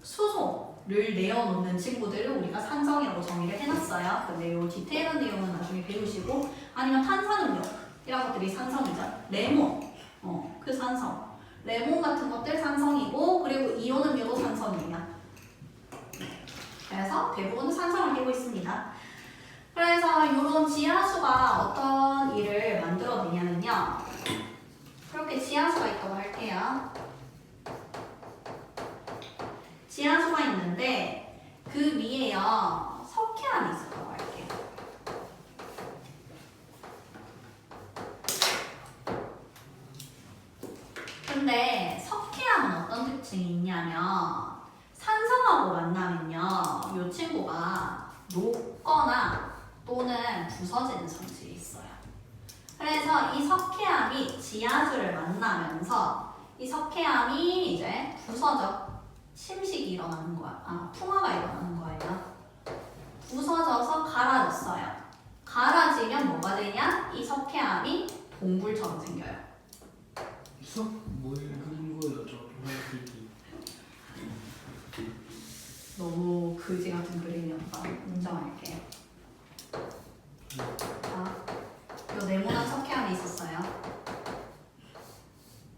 수소를 내어놓는 친구들을 우리가 산성이라고 정의를 해놨어요. 근데 이 디테일한 내용은 나중에 배우시고, 아니면 탄산음료 이런 것들이 산성이죠. 레몬, 그 산성. 레몬 같은 것들 산성이고, 그리고 이온 음료도 산성이에요. 그래서 대부분 산성을 띠고 있습니다. 그래서 이런 지하수가 어떤 일을 만들어내냐면요, 그렇게 지하수가 있다고 할게요. 지하수가 있는데 그 위에요 석회암이 있었다고 할게요. 근데 석회암은 어떤 특징이 있냐면 산성하고 만나면요, 이 친구가 녹거나 또는 부서지는 성질이 있어요. 그래서 이 석회암이 지하수를 만나면서 이 석회암이 이제 부서져 침식이 일어나는 거야. 풍화가 일어나는 거예요. 부서져서 갈아졌어요. 갈아지면 뭐가 되냐? 이 석회암이 동굴처럼 생겨요. 뭘 그린 거예요, 저 동물들이. 너무 그지 같은 그림이었다. 인정할게요. 자, 요 네모난 석회암이 있었어요.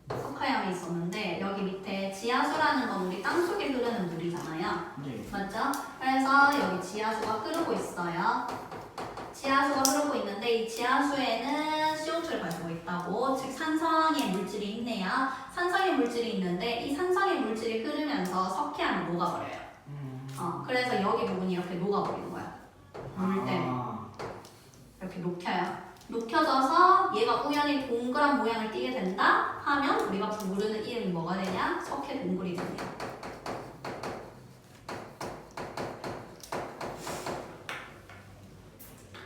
석회암이 있었는데 여기 밑에 지하수라는 건 우리 땅속에 흐르는 물이잖아요. 네. 맞죠? 그래서 여기 지하수가 흐르고 있어요. 지하수가 흐르고 있는데 이 지하수에는 성질을 가지고 있다고. 즉 산성의 물질이 있네요. 산성의 물질이 있는데 이 산성의 물질이 흐르면서 석회암이 녹아버려요. 그래서 여기 부분이 이렇게 녹아버리는 거야. 물 때문에. 이렇게 녹혀요. 녹혀져서 얘가 우연히 동그란 모양을 띠게 된다 하면 우리가 부르는 이름이 뭐가 되냐? 석회 동굴이 되냐.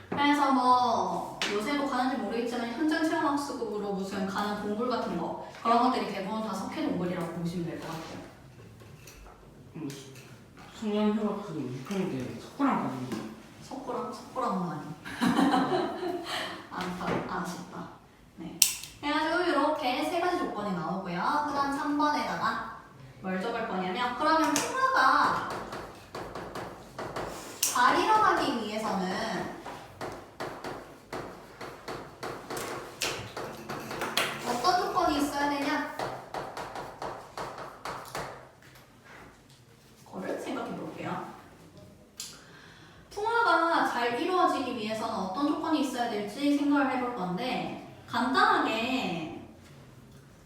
그래서 뭐 요새도 가는지 모르겠지만 현장 체험학습으로 무슨 가는 동굴 같은 거 그런 것들이 대부분 다 석회 동굴이라고 보시면 될 것 같아요. 숙련 휴학학습 6학년 때 석고랑 가는 석고랑은 아니. 아쉽다. 네. 그래가지고 이렇게 세 가지 조건이 나오고요. 그다음 3번에다가 뭘 적을 거냐면 그러면 풍화가 잘 일어나기 위해서는 어떤 조건이 있어야 되냐? 그거를 생각해 볼게요. 풍화가 잘 이루어지기 위해서는 어떤 조건이 있어야 될지 생각을 해볼 건데 간단하게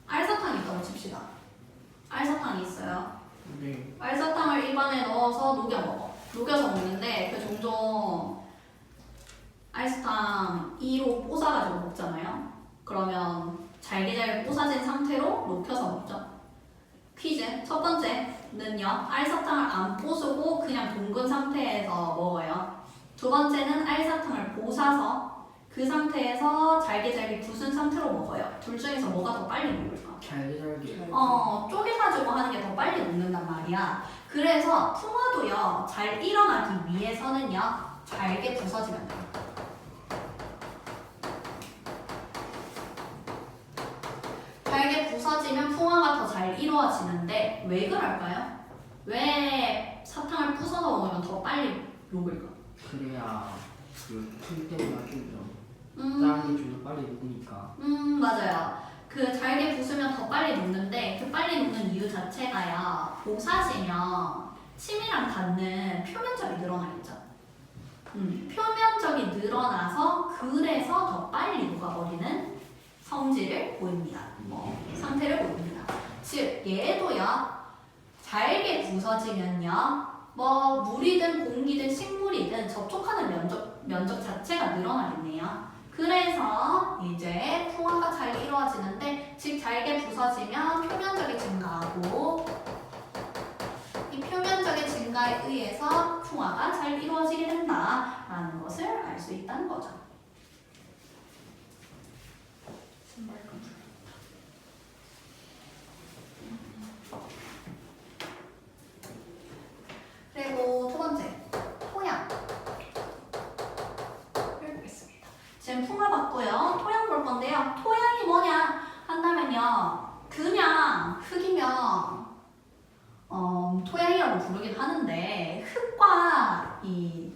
알사탕이 있다고 칩시다. 알사탕이 있어요. 네. 알사탕을 입안에 넣어서 녹여 먹어. 녹여서 먹는데 그 종종 알사탕 2로 뽀사가지고 먹잖아요. 그러면 잘게 뽀사진 상태로 녹여서 먹죠. 퀴즈 첫 번째는요. 알사탕을 안 뽀수고 그냥 동근 상태에서 먹어요. 두 번째는 알사탕을 뽀사서 그 상태에서 잘게 부순 상태로 먹어요. 둘 중에서 뭐가 더 빨리 녹을까? 잘게 쪼개가지고 하는 게 더 빨리 녹는단 말이야. 그래서 풍화도요, 잘 일어나기 위해서는요, 잘게 부서지면 돼요. 잘게 부서지면 풍화가 더 잘 이루어지는데 왜 그럴까요? 왜 사탕을 부숴서 먹으면 더 빨리 녹을까? 그래야 풀 때문에 짠이 좀 더 빨리 녹으니까. 맞아요. 그 잘게 부수면 더 빨리 녹는데 그 빨리 녹는 이유 자체가요. 부사지면 침이랑 닿는 표면적이 늘어나겠죠. 표면적이 늘어나서 그래서 더 빨리 녹아버리는 성질을 보입니다. 상태를 보입니다. 즉 얘도요. 잘게 부서지면요. 물이든 공기든 식물이든 접촉하는 면적 자체가 늘어나겠네요. 그래서 이제 풍화가 잘 이루어지는데 즉 잘게 부서지면 표면적이 증가하고 이 표면적인 증가에 의해서 풍화가 잘 이루어지게 된다라는 것을 알 수 있다는 거죠. 그리고 두 번째, 토양. 보겠습니다. 지금 풍화 봤고요. 토양 볼 건데요. 토양이 뭐냐 한다면요. 그냥 흙이면 토양이라고 부르긴 하는데 흙과 이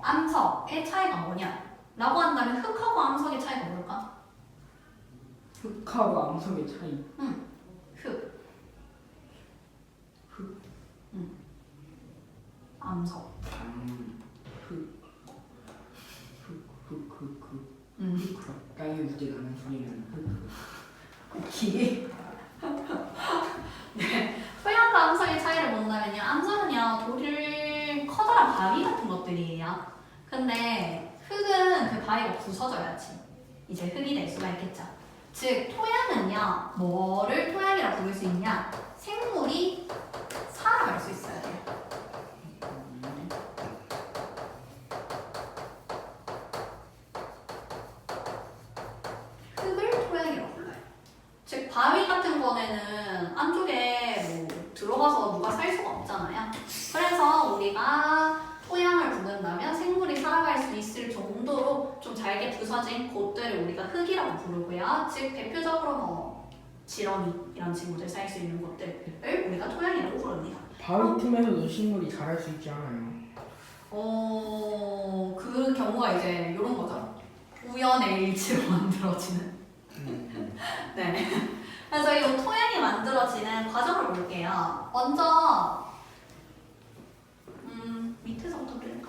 암석의 차이가 뭐냐? 라고 한다면 흙하고 암석의 차이가 뭘까? 흙하고 암석의 차이. 흙. 암석. 땅에 문제 나는 소리는 오케이. 네. 토양과 암석의 차이를 본다면요. 암석은요, 돌을 커다란 바위 같은 것들이에요. 근데 흙은 그 바위가 부서져야지 이제 흙이 될 수가 있겠죠. 즉, 토양은요, 뭐를 토양이라고 부를 수 있냐? 생물이 살아갈 수 있어야 돼요. 흙을 토양이라고 불러요. 즉 바위 같은 거에는 안쪽에 들어가서 누가 살 수가 없잖아요. 그래서 우리가 토양을 부른다면 생물이 살아갈 수 있을 정도로 좀 잘게 부서진 곳들을 우리가 흙이라고 부르고요. 즉 대표적으로 지렁이 이런 친구들 살 수 있는 곳들을 우리가 토양이라고 부릅니다. 바위 틈에서도 식물이 자랄 수 있지 않아요? 그 경우가 이제 이런 거죠. 우연의 일치로 만들어지는. 네. 그래서 이 토양이 만들어지는 과정을 볼게요. 먼저 밑에서부터 그릴까?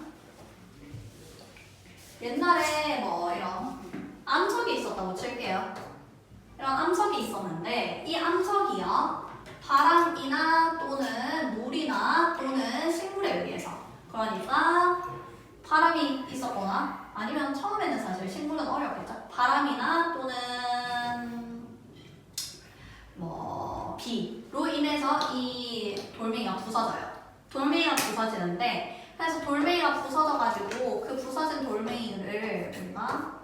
옛날에 이런 암석이 있었다고 칠게요. 이런 암석이 있었는데 이 암석이요 바람이나 또는 물이나 또는 식물에 의해서 그러니까 바람이 있었거나 아니면 처음에는 사실 식물은 어렵겠죠. 바람이나 또는 뭐 비로 인해서 이 돌멩이가 부서져요. 돌멩이가 부서지는데 그래서 돌멩이가 부서져가지고 그 부서진 돌멩이를 우리가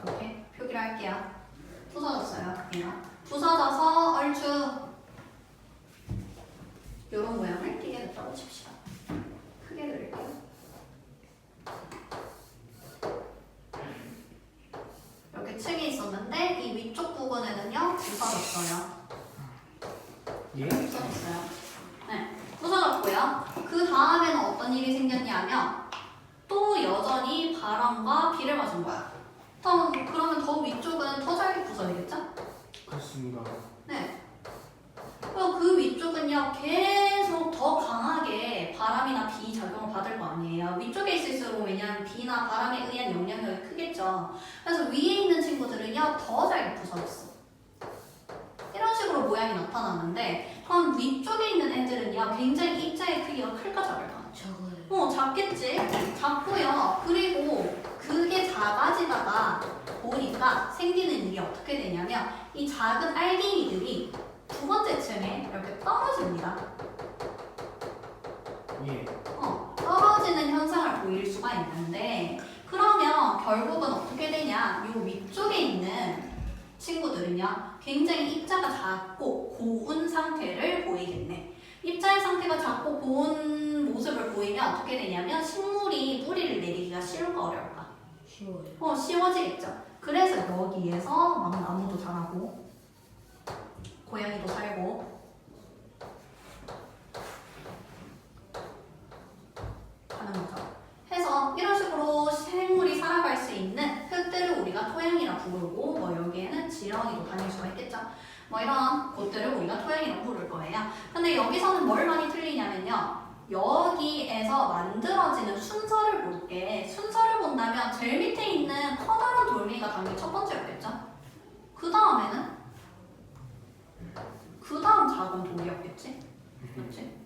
이렇게 표기를 할게요. 부서졌어요. 얘가 부서져서 얼추 이런 모양을 띠게 됐다고 칩시다. 크게 그릴게요. 이렇게 층이 있었는데 이 위쪽 부분에는요 부서졌어요. 예? 부서졌어요. 네, 부서졌고요. 그 다음에는 어떤 일이 생겼냐면 또 여전히 바람과 비를 맞은 거야. 그러면 더 위쪽은 더 잘게 부서지겠죠? 그렇습니다. 네. 그리고 그 위쪽은요 계속 더 강하게 바람이나 비 작용을 받을 거 아니에요. 위쪽에 있을수록 왜냐하면 비나 바람에 의한 영향력이 크겠죠. 그래서 위에 있는 친구들은요 더 잘게 부서졌어. 이런 식으로 모양이 나타나는데 그럼 위쪽에 있는 애들은요 굉장히 입자의 크기가 클까 작을까? 적어요. 작겠지? 작고요. 그리고 그게 작아지다가 보니까 생기는 일이 어떻게 되냐면 이 작은 알갱이들이 두 번째 층에 이렇게 떨어집니다. 예. 떨어지는 현상을 보일 수가 있는데 그러면 결국은 어떻게 되냐? 이 위쪽에 있는 친구들은요 굉장히 입자가 작고 고운 상태를 보이겠네. 입자의 상태가 작고 고운 모습을 보이면 어떻게 되냐면 식물이 뿌리를 내리기가 쉬울까 어려울까? 쉬워요. 쉬워지겠죠. 그래서 여기에서 막 나무도 자라고 고양이도 살고 하는 거죠. 해서 이런 식으로 생물이 살아갈 수 있는 흙들을 우리가 토양이라 부르고 뭐 여기에는 지렁이도 다닐 수가 있겠죠. 뭐 이런 곳들을 우리가 토양이라고 부를 거예요. 근데 여기서는 뭘 많이 틀리냐면요. 여기에서 만들어지는 순서를 볼게. 순서를 본다면 제일 밑에 있는 커다란 돌멩이가 당연히 첫 번째였겠죠. 그 다음에는 그 다음 작은 돌이었겠지. 그렇지?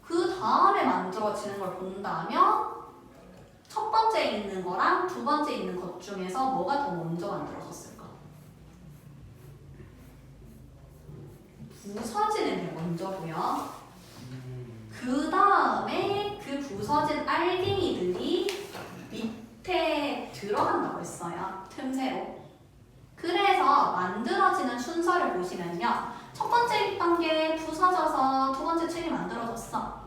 그 다음에 만들어지는 걸 본다면 첫 번째 있는 거랑 두 번째 있는 것 중에서 뭐가 더 먼저 만들어졌을까? 부서지는 게 먼저고요. 그 다음에 그 부서진 알갱이들이 밑에 들어간다고 했어요. 틈새로. 그래서 만들어지는 순서를 보시면요. 첫 번째 단계에 부서져서 두 번째 층이 만들어졌어.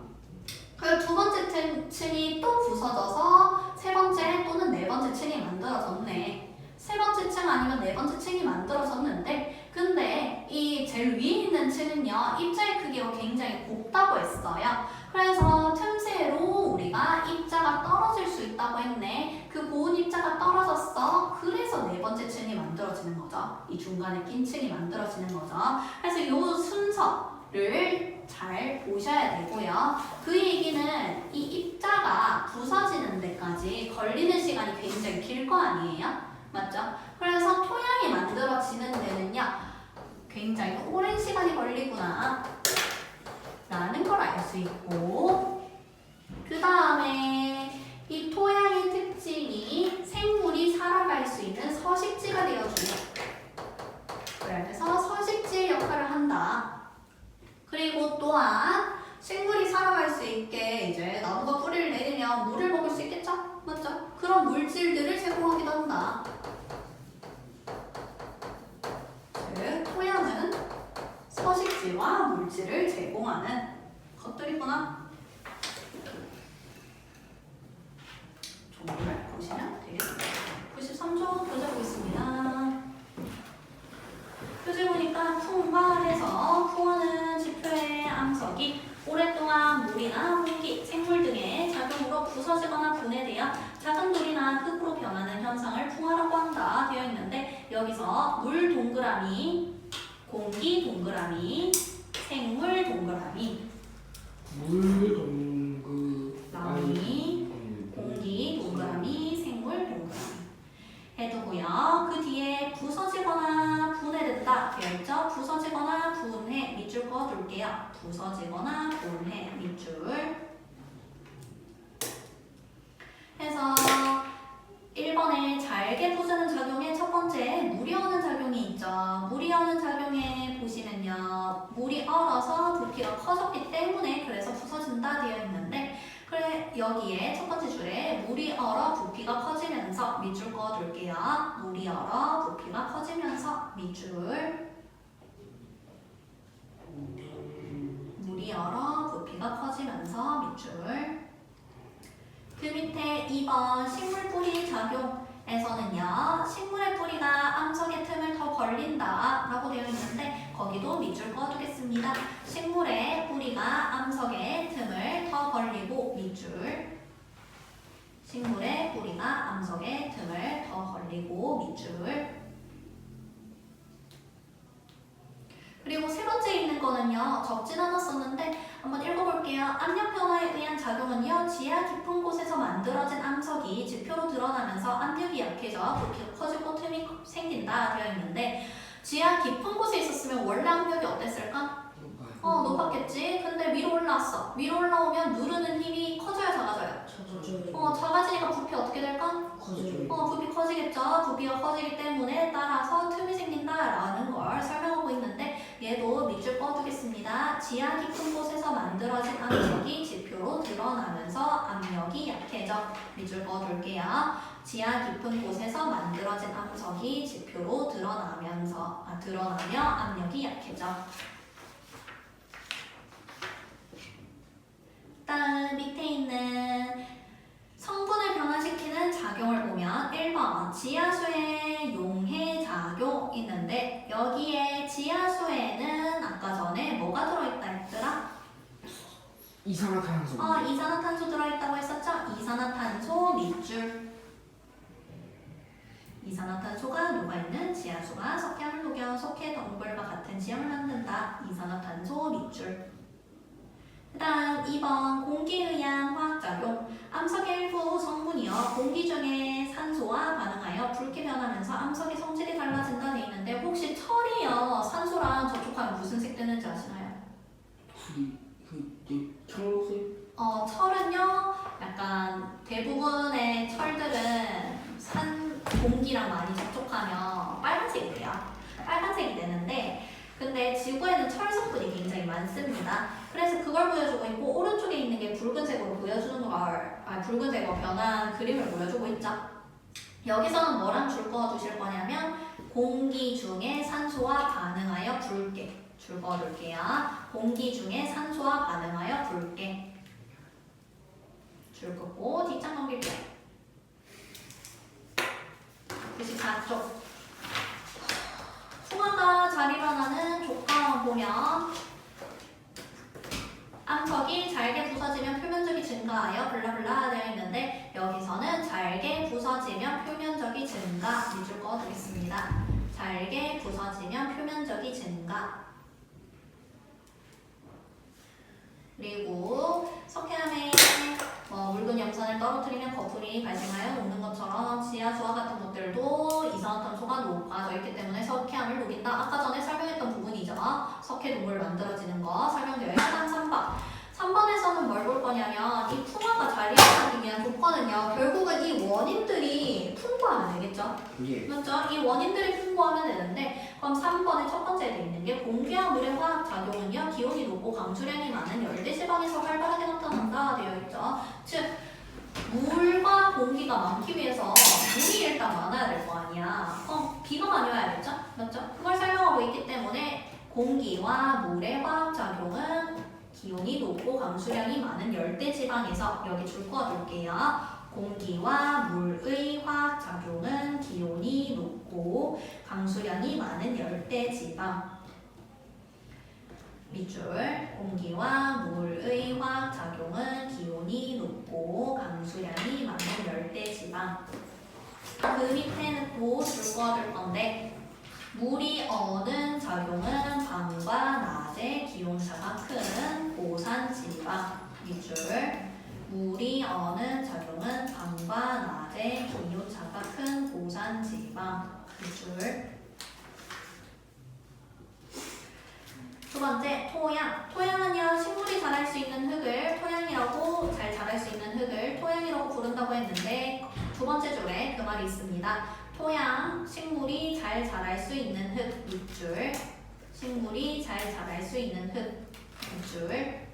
그리고 두 번째 층이 또 부서져서 세 번째 또는 네 번째 층이 만들어졌네. 세 번째 층 아니면 네 번째 층이 만들어졌는데 근데 이 제일 위에 있는 층은요. 입자의 크기가 굉장히 곱다고 했어요. 그래서 틈새로 우리가 입자가 떨어질 수 있다고 했네. 그 고운 입자가 떨어졌어. 그래서 네 번째 층이 만들어지는 거죠. 이 중간에 낀 층이 만들어지는 거죠. 그래서 이 순서를 잘 보셔야 되고요. 그 얘기는 이 입자가 부서지는 데까지 걸리는 시간이 굉장히 길 거 아니에요? 맞죠? 그래서 토양이 만들어지는 데는요. 굉장히 오랜 시간이 걸리구나 라는 걸 알 수 있고 그 다음에 이 토양의 특징이 생물이 살아갈 수 있는 서식지가 되어줘요. 그래서 서식지의 역할을 한다. 그리고 또한 생물이 살아갈 수 있게 이제 나무가 뿌리를 내리면 물을 먹을 수 있겠죠? 맞죠? 그런 물질들을 제공하기도 한다. 즉, 토양은 서식지와 물질을 제공하는 것들이구나. 종류를 보시면 되겠습니다. 93조 교재 보겠습니다. 교재 보니까 풍화해서 풍화는 지표의 암석이 오랫동안 물이나 공기, 생물 등의 작용으로 부서지거나 분해되어 작은 돌이나 흙으로 변하는 현상을 풍화라고 한다 되어 있는데 여기서 물 동그라미, 공기 동그라미, 생물 동그라미, 물 동그라미, 공기 동그라미, 생물 동그라미 해두고요. 그 뒤에 부서지거나 분해된다 적어둘게요. 부서지거나 볼해 밑줄 해서 1번에 잘게 부수는 작용의 첫 번째 물이 어는 작용이 있죠. 물이 어는 작용에 보시면요. 물이 얼어서 부피가 커졌기 때문에 그래서 부서진다 되어 있는데 그래 여기에 첫 번째 줄에 물이 얼어 부피가 커지면서 밑줄 그어둘게요. 물이 얼어 부피가 커지면서 밑줄 물이 얼어 부피가 커지면서 밑줄 그 밑에 2번 식물 뿌리 작용에서는요. 식물의 뿌리가 암석의 틈을 더 벌린다 라고 되어 있는데 거기도 밑줄 그어두겠습니다. 식물의 뿌리가 암석의 틈을 더 벌리고 밑줄 식물의 뿌리가 암석의 틈을 더 벌리고 밑줄 그리고 세 번째 있는 거는요. 적진 않았었는데 한번 읽어볼게요. 압력 변화에 의한 작용은요. 지하 깊은 곳에서 만들어진 암석이 지표로 드러나면서 압력이 약해져 부피가 커지고 틈이 생긴다 되어 있는데 지하 깊은 곳에 있었으면 원래 압력이 어땠을까? 높았겠지. 근데 위로 올라왔어. 위로 올라오면 누르는 힘이 커져야 작아져요. 작아지니까 부피 어떻게 될까? 부피 커지겠죠. 부피가 커지기 때문에 따라서 틈이 생긴다라는 걸 설명하고 있는데 얘도 밑줄 꺼두겠습니다. 지하 깊은 곳에서 만들어진 암석이 지표로 드러나면서 압력이 약해져. 밑줄 꺼둘게요. 지하 깊은 곳에서 만들어진 암석이 지표로 드러나며 압력이 약해져. 다음 밑에 있는 성분을 변화시키는 작용을 보면 1번 지하수의 용해 작용 있는데 여기에 지하수에는 아까 전에 뭐가 들어있다 했더라? 이산화탄소. 이산화탄소 들어있다고 했었죠? 이산화탄소 밑줄 이산화탄소가 녹아있는 지하수가 석회암을 녹여 석회 덩굴과 같은 지형을 만든다. 이산화탄소 밑줄 그 다음 2번 공기에 의한 화학작용 암석의 일부 성분이요 공기 중에 산소와 반응하여 붉게 변하면서 암석의 성질이 달라진다 돼 있는데 혹시 철이요 산소랑 접촉하면 무슨 색 되는지 아시나요? 청록색? 철은요 약간 대부분의 철들은 공기랑 많이 접촉하면 빨간색이 돼요. 빨간색이 되는데 근데 지구에는 철 성분이 굉장히 많습니다. 그래서 그걸 보여주고 있고 오른쪽에 있는 게 붉은색으로 보여주는 걸 붉은색으로 변한 그림을 보여주고 있죠. 여기서는 뭐랑 줄 그어두실 거냐면 공기 중에 산소와 반응하여 붉게 줄 그어둘게요. 공기 중에 산소와 반응하여 붉게 줄 긋고 뒷장 넘길게요. 94쪽 풍화가 잘 일어나는 조건 보면 암석이 잘게 부서지면 표면적이 증가하여 블라블라 되어 있는데 여기서는 잘게 부서지면 표면적이 증가 밑줄 그어두겠습니다. 잘게 부서지면 표면적이 증가 그리고 석회암에 묽은 염산을 떨어뜨리면 거품이 발생하여 녹는 것처럼 지하수와 같은 것들도 이산화탄소가 녹아져 있기 때문에 석회암을 녹인다. 아까 전에 설명했던 부분이죠. 석회 동물 만들어지는 거 설명되어 있는 3번에서는 뭘 볼 거냐면 이 풍화가 잘 일어나기 위한 조건은요. 결국은 이 원인들이 풍부하면 되겠죠. 예. 맞죠? 이 원인들이 풍부하면 되는데 그럼 3번의 첫 번째에 돼 있는 게 공기와 물의 화학작용은요. 기온이 높고 강수량이 많은 열대지방에서 활발하게 나타난다 되어 있죠. 즉 물과 공기가 많기 위해서 물이 일단 많아야 될 거 아니야. 비가 많이 와야겠죠? 맞죠? 그걸 설명하고 있기 때문에 공기와 물의 화학작용은 기온이 높고 강수량이 많은 열대지방에서 여기 줄 그어둘게요. 공기와 물의 화학작용은 기온이 높고 강수량이 많은 열대지방 밑줄 공기와 물의 화학작용은 기온이 높고 강수량이 많은 열대지방 그 밑에는 또 줄 그어둘 건데 물이 어는 작용은 밤과 낮에 기온차가 큰 고산지방 밑줄 물이 어는 작용은 밤과 낮에 기온차가 큰 고산지방 밑줄 두 번째 번째, 토양. 토양은요, 식물이 자랄 수 있는 흙을 토양이라고, 잘 자랄 수 있는 흙을 토양이라고 부른다고 했는데, 두 번째 줄에 그 말이 있습니다. 토양, 식물이 잘 자랄 수 있는 흙, 밑줄. 식물이 잘 자랄 수 있는 흙, 밑줄.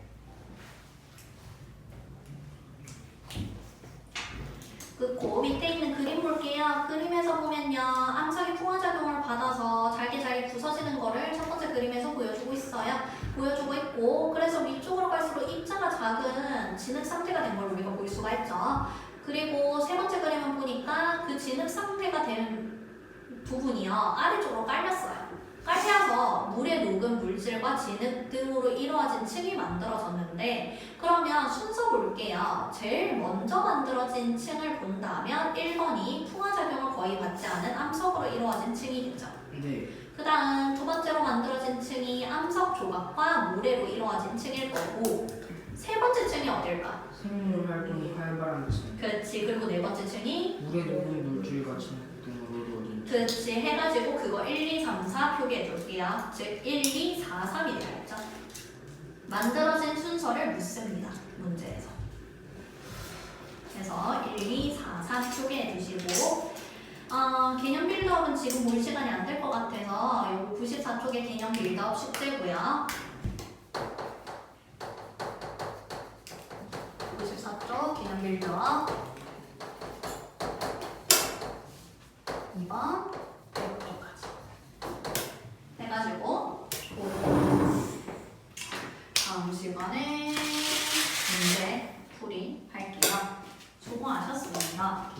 그 밑에 있는 그림 볼게요. 그림에서 보면요, 암석이 풍화작용을 받아서 잘게 부서지는 거를 첫 번째 그림에서 보여주고 있어요. 보여주고 있고, 그래서 위쪽으로 갈수록 입자가 작은 진흙 상태가 된 걸 우리가 볼 수가 있죠. 그리고 세 번째 그림을 보니까 그 진흙 상태가 된 부분이요, 아래쪽으로 깔렸어요. 깔려서 물에 녹은 물질과 진흙 등으로 이루어진 층이 만들어졌는데, 그러면 순서 볼게요. 제일 먼저 만들어진 층을 본다면 1번이 풍화작용을 거의 받지 않은 암석으로 이루어진 층이겠죠. 네. 그 다음 두 번째로 만들어진 층이 암석 조각과 모래로 이루어진 층일 거고, 세 번째 층이 어딜까? 생물 활동이 활발한 층. 그렇지. 그리고 네 번째 층이 물에 녹은 물질과 진흙 등으로 이루어진 층. 그렇지. 해가지고 그거 1, 2, 3, 4 표기해 줄게요. 즉 1, 2, 4, 3이 되겠죠. 만들어진 순서를 묻습니다. 문제에서. 그래서 1, 2, 4, 3 표기해 주시고, 개념 빌드업은 지금 볼 시간이 안 될 것 같아서 요거 94쪽의 개념 빌드업 숙제고요. 94쪽 개념 빌드업 2번 이쪽까지 해가지고 다음 시간에 문제 풀이 할게요. 수고하셨습니다.